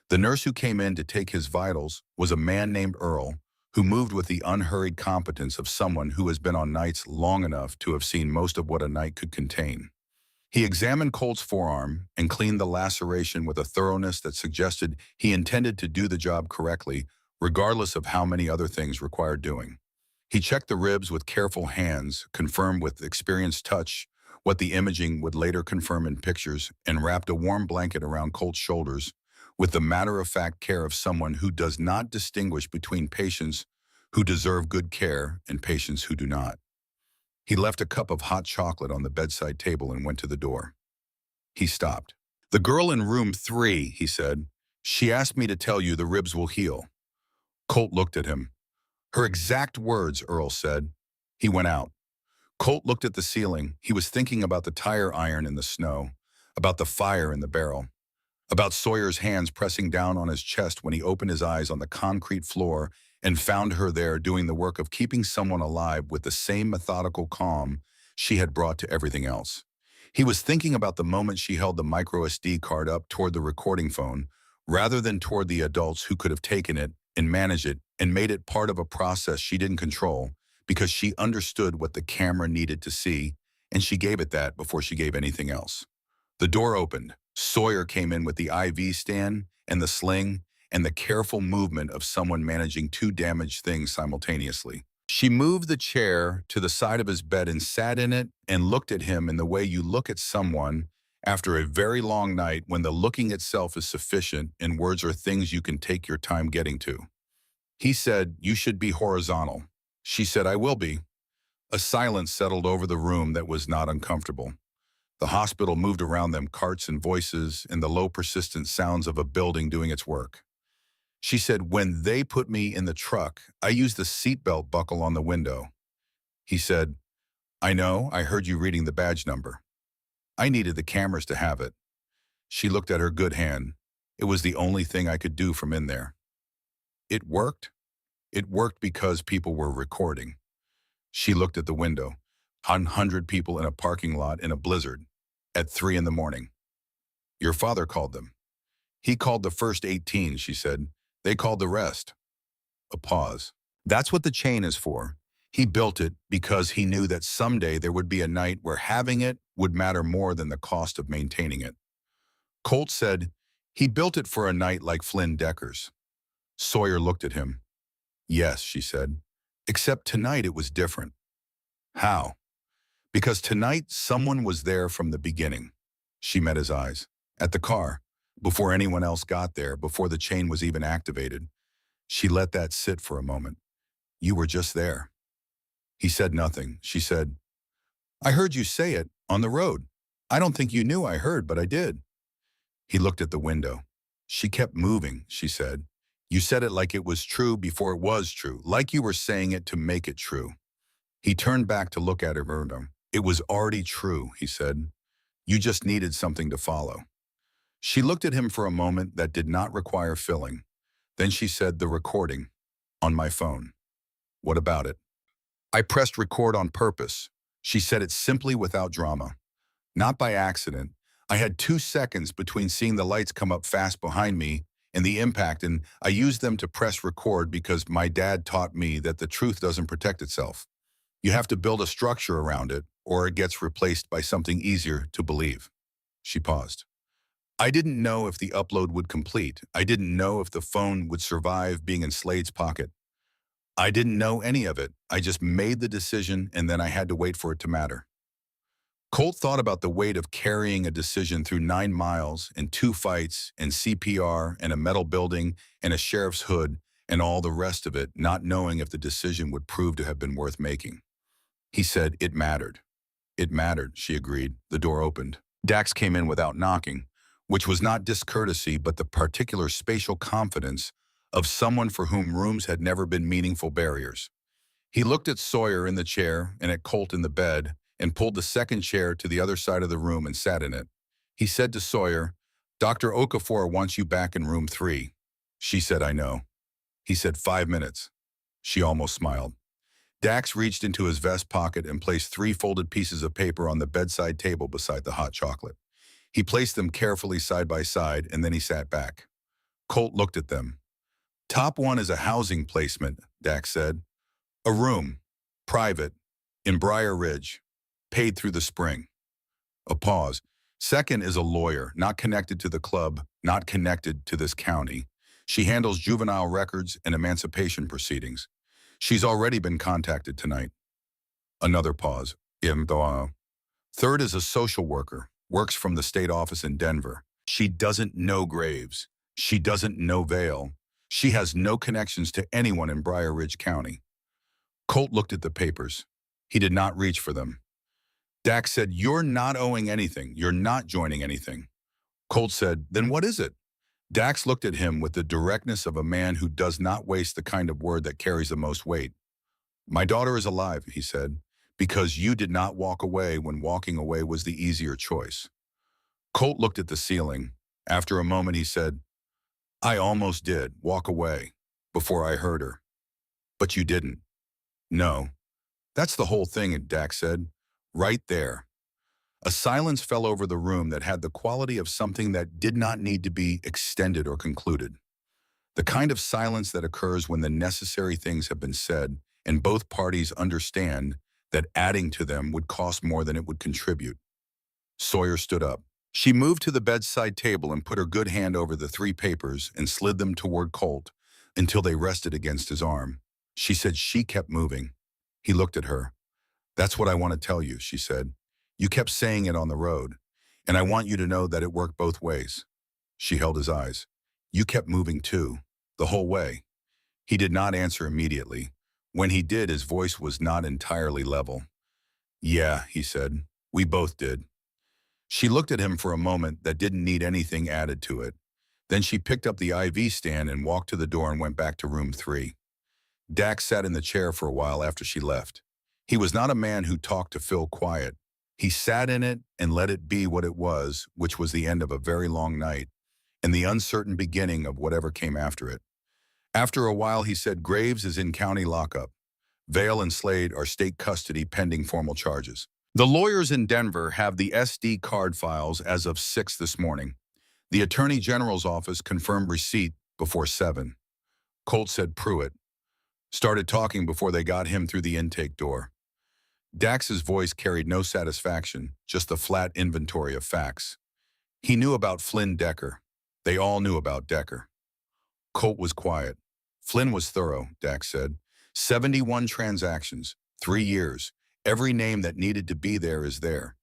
The nurse who came in to take his vitals was a man named Earl, who moved with the unhurried competence of someone who has been on nights long enough to have seen most of what a night could contain. He examined Colt's forearm and cleaned the laceration with a thoroughness that suggested he intended to do the job correctly, regardless of how many other things required doing. He checked the ribs with careful hands, confirmed with experienced touch what the imaging would later confirm in pictures, and wrapped a warm blanket around Colt's shoulders with the matter-of-fact care of someone who does not distinguish between patients who deserve good care and patients who do not. He left a cup of hot chocolate on the bedside table and went to the door. He stopped. "The girl in room 3, he said. "She asked me to tell you the ribs will heal." Colt looked at him. "Her exact words," Earl said. He went out. Colt looked at the ceiling. He was thinking about the tire iron in the snow, about the fire in the barrel, about Sawyer's hands pressing down on his chest when he opened his eyes on the concrete floor and found her there doing the work of keeping someone alive with the same methodical calm she had brought to everything else. He was thinking about the moment she held the micro SD card up toward the recording phone, rather than toward the adults who could have taken it and managed it and made it part of a process she didn't control, because she understood what the camera needed to see and she gave it that before she gave anything else. The door opened. Sawyer came in with the IV stand and the sling and the careful movement of someone managing two damaged things simultaneously. She moved the chair to the side of his bed and sat in it and looked at him in the way you look at someone after a very long night when the looking itself is sufficient and words are things you can take your time getting to. He said, "You should be horizontal." She said, "I will be." A silence settled over the room that was not uncomfortable. The hospital moved around them, carts and voices and the low persistent sounds of a building doing its work. She said, "When they put me in the truck, I used the seatbelt buckle on the window." He said, "I know, I heard you reading the badge number. I needed the cameras to have it." She looked at her good hand. It was the only thing I could do from in there. It worked. It worked because people were recording. She looked at the window. 100 people in a parking lot in a blizzard at 3 in the morning. Your father called them. He called the first 18, she said. They called the rest. A pause. That's what the chain is for. He built it because he knew that someday there would be a night where having it would matter more than the cost of maintaining it. Colt said, he built it for a night like Flynn Decker's. Sawyer looked at him. Yes, she said, except tonight it was different. How? Because tonight someone was there from the beginning. She met his eyes. At the car, before anyone else got there, before the chain was even activated. She let that sit for a moment. You were just there. He said nothing. She said, I heard you say it on the road. I don't think you knew I heard, but I did. He looked at the window. She kept moving, she said. You said it like it was true before it was true, like you were saying it to make it true. He turned back to look at her. It was already true, he said. You just needed something to follow. She looked at him for a moment that did not require filling. Then she said, the recording, on my phone. What about it? I pressed record on purpose. She said it simply without drama. Not by accident. I had 2 seconds between seeing the lights come up fast behind me and the impact, and I used them to press record because my dad taught me that the truth doesn't protect itself. You have to build a structure around it, or it gets replaced by something easier to believe. She paused. I didn't know if the upload would complete. I didn't know if the phone would survive being in Slade's pocket. I didn't know any of it. I just made the decision, and then I had to wait for it to matter. Colt thought about the weight of carrying a decision through 9 miles and 2 fights and CPR and a metal building and a sheriff's hood and all the rest of it, not knowing if the decision would prove to have been worth making. He said it mattered. It mattered, she agreed. The door opened. Dax came in without knocking, which was not discourtesy but the particular spatial confidence of someone for whom rooms had never been meaningful barriers. He looked at Sawyer in the chair and at Colt in the bed and pulled the second chair to the other side of the room and sat in it. He said to Sawyer, Dr. Okafor wants you back in room 3. She said, I know. He said, 5 minutes. She almost smiled. Dax reached into his vest pocket and placed 3 folded pieces of paper on the bedside table beside the hot chocolate. He placed them carefully side by side, and then he sat back. Colt looked at them. Top one is a housing placement, Dax said. A room, private, in Briar Ridge, paid through the spring. A pause. Second is a lawyer, not connected to the club, not connected to this county. She handles juvenile records and emancipation proceedings. She's already been contacted tonight. Another pause. Third is a social worker, works from the state office in Denver. She doesn't know Graves. She doesn't know Vale. She has no connections to anyone in Briar Ridge County. Colt looked at the papers. He did not reach for them. Dax said, you're not owing anything. You're not joining anything. Colt said, then what is it? Dax looked at him with the directness of a man who does not waste the kind of word that carries the most weight. My daughter is alive, he said, because you did not walk away when walking away was the easier choice. Colt looked at the ceiling. After a moment, he said, I almost did walk away before I heard her. But you didn't. No. That's the whole thing, Dax said. Right there. A silence fell over the room that had the quality of something that did not need to be extended or concluded. The kind of silence that occurs when the necessary things have been said and both parties understand that adding to them would cost more than it would contribute. Sawyer stood up. She moved to the bedside table and put her good hand over the 3 papers and slid them toward Colt until they rested against his arm. She said she kept moving. He looked at her. "That's what I want to tell you," she said. "You kept saying it on the road, and I want you to know that it worked both ways." She held his eyes. "You kept moving too, the whole way." He did not answer immediately. When he did, his voice was not entirely level. "Yeah," he said, "we both did." She looked at him for a moment that didn't need anything added to it. Then she picked up the IV stand and walked to the door and went back to room 3. Dax sat in the chair for a while after she left. He was not a man who talked to fill quiet. He sat in it and let it be what it was, which was the end of a very long night and the uncertain beginning of whatever came after it. After a while, he said, "Graves is in county lockup. Vale and Slade are state custody pending formal charges. The lawyers in Denver have the SD card files as of 6 this morning. The Attorney General's office confirmed receipt before 7. Colt said Pruitt started talking before they got him through the intake door. Dax's voice carried no satisfaction, just a flat inventory of facts. He knew about Flynn Decker. They all knew about Decker. Colt was quiet. Flynn was thorough, Dax said. 71 transactions, 3 years. Every name that needed to be there is there.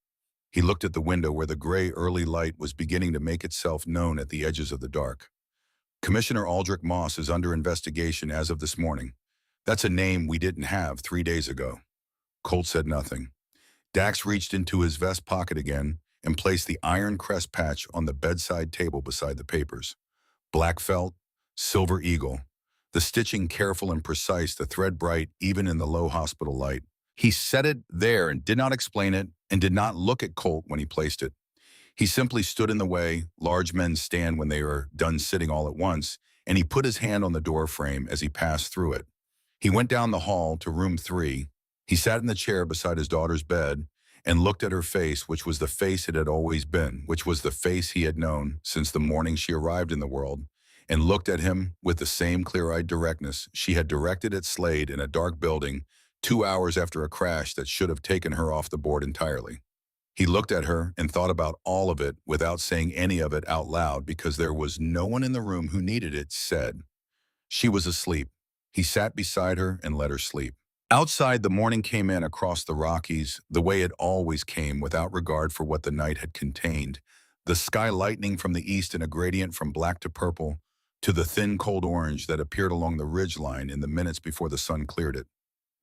He looked at the window where the gray early light was beginning to make itself known at the edges of the dark. Commissioner Aldrich Moss is under investigation as of this morning. That's a name we didn't have 3 days ago. Colt said nothing. Dax reached into his vest pocket again and placed the iron crest patch on the bedside table beside the papers. Black felt, silver eagle. The stitching careful and precise, the thread bright even in the low hospital light. He set it there and did not explain it and did not look at Colt when he placed it. He simply stood in the way large men stand when they are done sitting all at once, and he put his hand on the door frame as he passed through it. He went down the hall to room 3. He sat in the chair beside his daughter's bed and looked at her face, which was the face it had always been, which was the face he had known since the morning she arrived in the world, and looked at him with the same clear-eyed directness she had directed at Slade in a dark building 2 hours after a crash that should have taken her off the board entirely. He looked at her and thought about all of it without saying any of it out loud because there was no one in the room who needed it said. She was asleep. He sat beside her and let her sleep. Outside, the morning came in across the Rockies the way it always came without regard for what the night had contained, the sky lightening from the east in a gradient from black to purple to the thin cold orange that appeared along the ridge line in the minutes before the sun cleared it.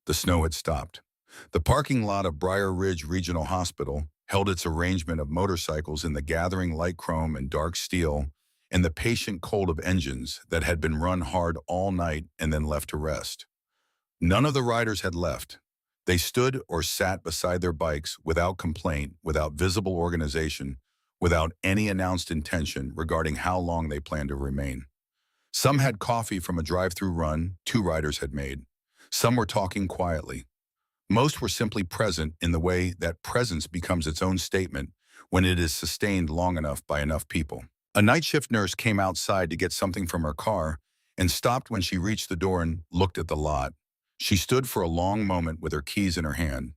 The snow had stopped. The parking lot of Briar Ridge Regional Hospital held its arrangement of motorcycles in the gathering light chrome and dark steel and the patient cold of engines that had been run hard all night and then left to rest. None of the riders had left. They stood or sat beside their bikes without complaint, without visible organization, without any announced intention regarding how long they planned to remain. Some had coffee from a drive-through run 2 riders had made. Some were talking quietly. Most were simply present in the way that presence becomes its own statement when it is sustained long enough by enough people. A night shift nurse came outside to get something from her car and stopped when she reached the door and looked at the lot. She stood for a long moment with her keys in her hand.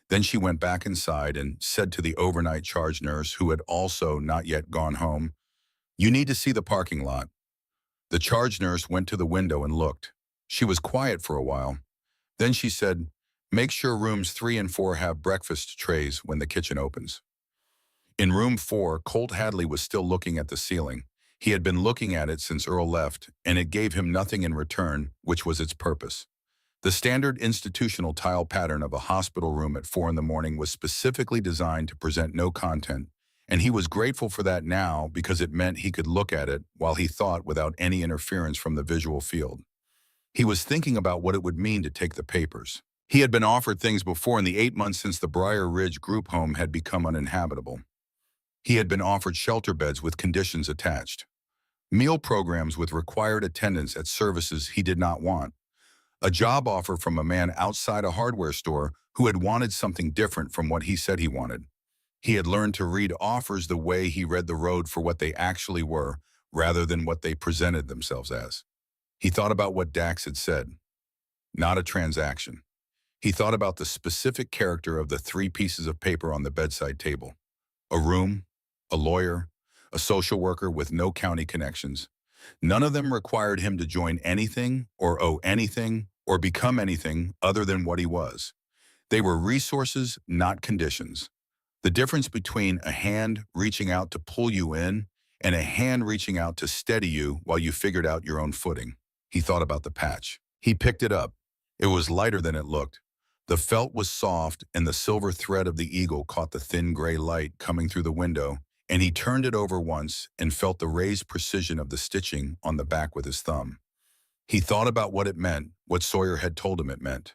Then she went back inside and said to the overnight charge nurse, who had also not yet gone home, "You need to see the parking lot." The charge nurse went to the window and looked. She was quiet for a while. Then she said, "Make sure rooms 3 and 4 have breakfast trays when the kitchen opens." In room 4, Colt Hadley was still looking at the ceiling. He had been looking at it since Earl left, and it gave him nothing in return, which was its purpose. The standard institutional tile pattern of a hospital room at 4 in the morning was specifically designed to present no content, and he was grateful for that now because it meant he could look at it while he thought without any interference from the visual field. He was thinking about what it would mean to take the papers. He had been offered things before in the 8 months since the Briar Ridge group home had become uninhabitable. He had been offered shelter beds with conditions attached, meal programs with required attendance at services he did not want, a job offer from a man outside a hardware store who had wanted something different from what he said he wanted. He had learned to read offers the way he read the road for what they actually were, rather than what they presented themselves as. He thought about what Dax had said. Not a transaction. He thought about the specific character of the three pieces of paper on the bedside table. A room, a lawyer, a social worker with no county connections. None of them required him to join anything or owe anything or become anything other than what he was. They were resources, not conditions. The difference between a hand reaching out to pull you in and a hand reaching out to steady you while you figured out your own footing. He thought about the patch. He picked it up. It was lighter than it looked. The felt was soft, and the silver thread of the eagle caught the thin gray light coming through the window, and he turned it over once and felt the raised precision of the stitching on the back with his thumb. He thought about what it meant, what Sawyer had told him it meant.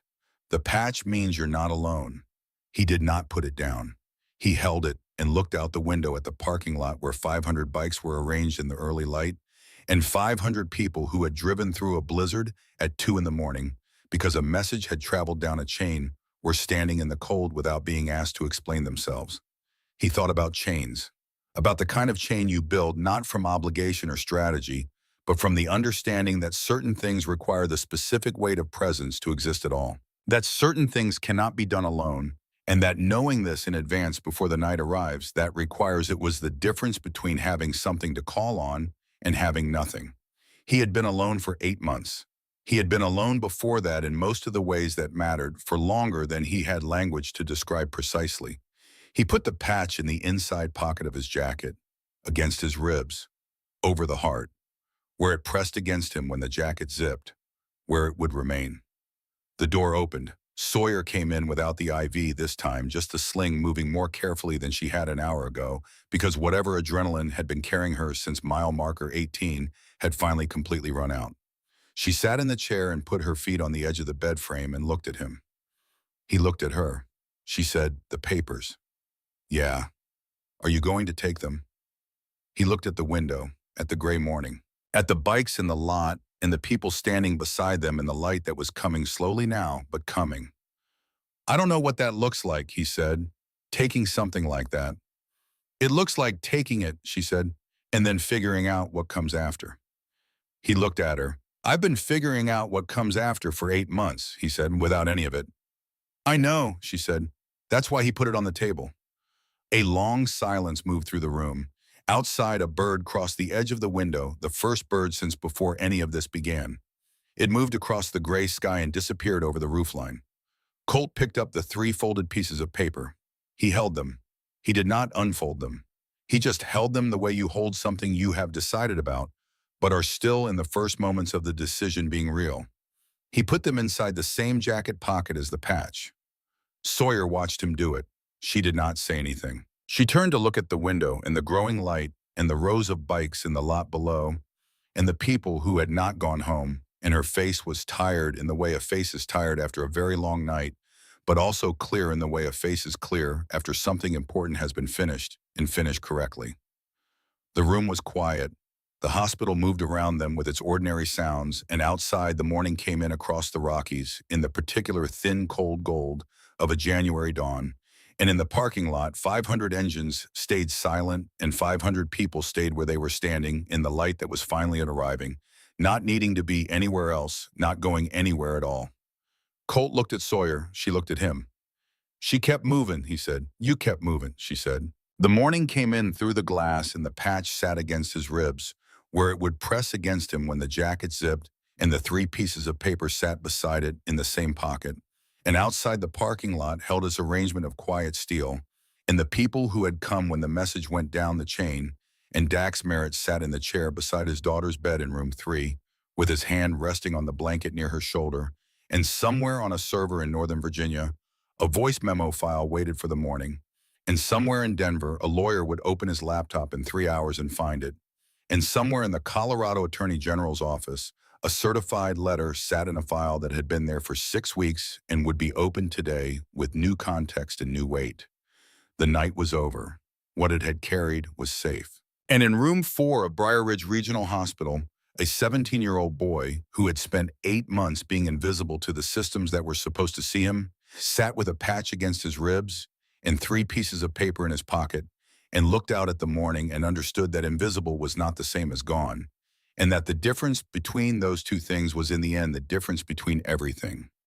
The patch means you're not alone. He did not put it down. He held it and looked out the window at the parking lot where 500 bikes were arranged in the early light, and 500 people who had driven through a blizzard at 2 in the morning because a message had traveled down a chain were standing in the cold without being asked to explain themselves. He thought about chains, about the kind of chain you build not from obligation or strategy, but from the understanding that certain things require the specific weight of presence to exist at all. That certain things cannot be done alone, and that knowing this in advance before the night arrives, that requires it was the difference between having something to call on and having nothing. He had been alone for 8 months. He had been alone before that in most of the ways that mattered for longer than he had language to describe precisely. He put the patch in the inside pocket of his jacket, against his ribs, over the heart, where it pressed against him when the jacket zipped, where it would remain. The door opened. Sawyer came in without the IV this time, just the sling moving more carefully than she had an hour ago, because whatever adrenaline had been carrying her since mile marker 18 had finally completely run out. She sat in the chair and put her feet on the edge of the bed frame and looked at him. He looked at her. She said, "The papers." "Yeah. Are you going to take them?" He looked at the window, at the gray morning, at the bikes in the lot and the people standing beside them in the light that was coming slowly now, but coming. "I don't know what that looks like," he said, "taking something like that." "It looks like taking it," she said, "and then figuring out what comes after." He looked at her. "I've been figuring out what comes after for 8 months," he said, without any of it. "I know," she said. "That's why he put it on the table." A long silence moved through the room. Outside, a bird crossed the edge of the window, the first bird since before any of this began. It moved across the gray sky and disappeared over the roofline. Colt picked up the 3 folded pieces of paper. He held them. He did not unfold them. He just held them the way you hold something you have decided about, but are still in the first moments of the decision being real. He put them inside the same jacket pocket as the patch. Sawyer watched him do it. She did not say anything. She turned to look at the window and the growing light and the rows of bikes in the lot below and the people who had not gone home, and her face was tired in the way a face is tired after a very long night, but also clear in the way a face is clear after something important has been finished and finished correctly. The room was quiet. The hospital moved around them with its ordinary sounds, and outside the morning came in across the Rockies in the particular thin cold gold of a January dawn. And in the parking lot, 500 engines stayed silent and 500 people stayed where they were standing in the light that was finally arriving, not needing to be anywhere else, not going anywhere at all. Colt looked at Sawyer. She looked at him. "She kept moving," he said. "You kept moving," she said. The morning came in through the glass and the patch sat against his ribs, where it would press against him when the jacket zipped and the 3 pieces of paper sat beside it in the same pocket. And outside the parking lot held his arrangement of quiet steel, and the people who had come when the message went down the chain, and Dax Merritt sat in the chair beside his daughter's bed in room 3, with his hand resting on the blanket near her shoulder, and somewhere on a server in Northern Virginia, a voice memo file waited for the morning, and somewhere in Denver, a lawyer would open his laptop in 3 hours and find it, and somewhere in the Colorado Attorney General's office, a certified letter sat in a file that had been there for 6 weeks and would be opened today with new context and new weight. The night was over. What it had carried was safe. And in room 4 of Briar Ridge Regional Hospital, a 17-year-old boy who had spent 8 months being invisible to the systems that were supposed to see him, sat with a patch against his ribs and 3 pieces of paper in his pocket and looked out at the morning and understood that invisible was not the same as gone, and that the difference between those two things was in the end the difference between everything.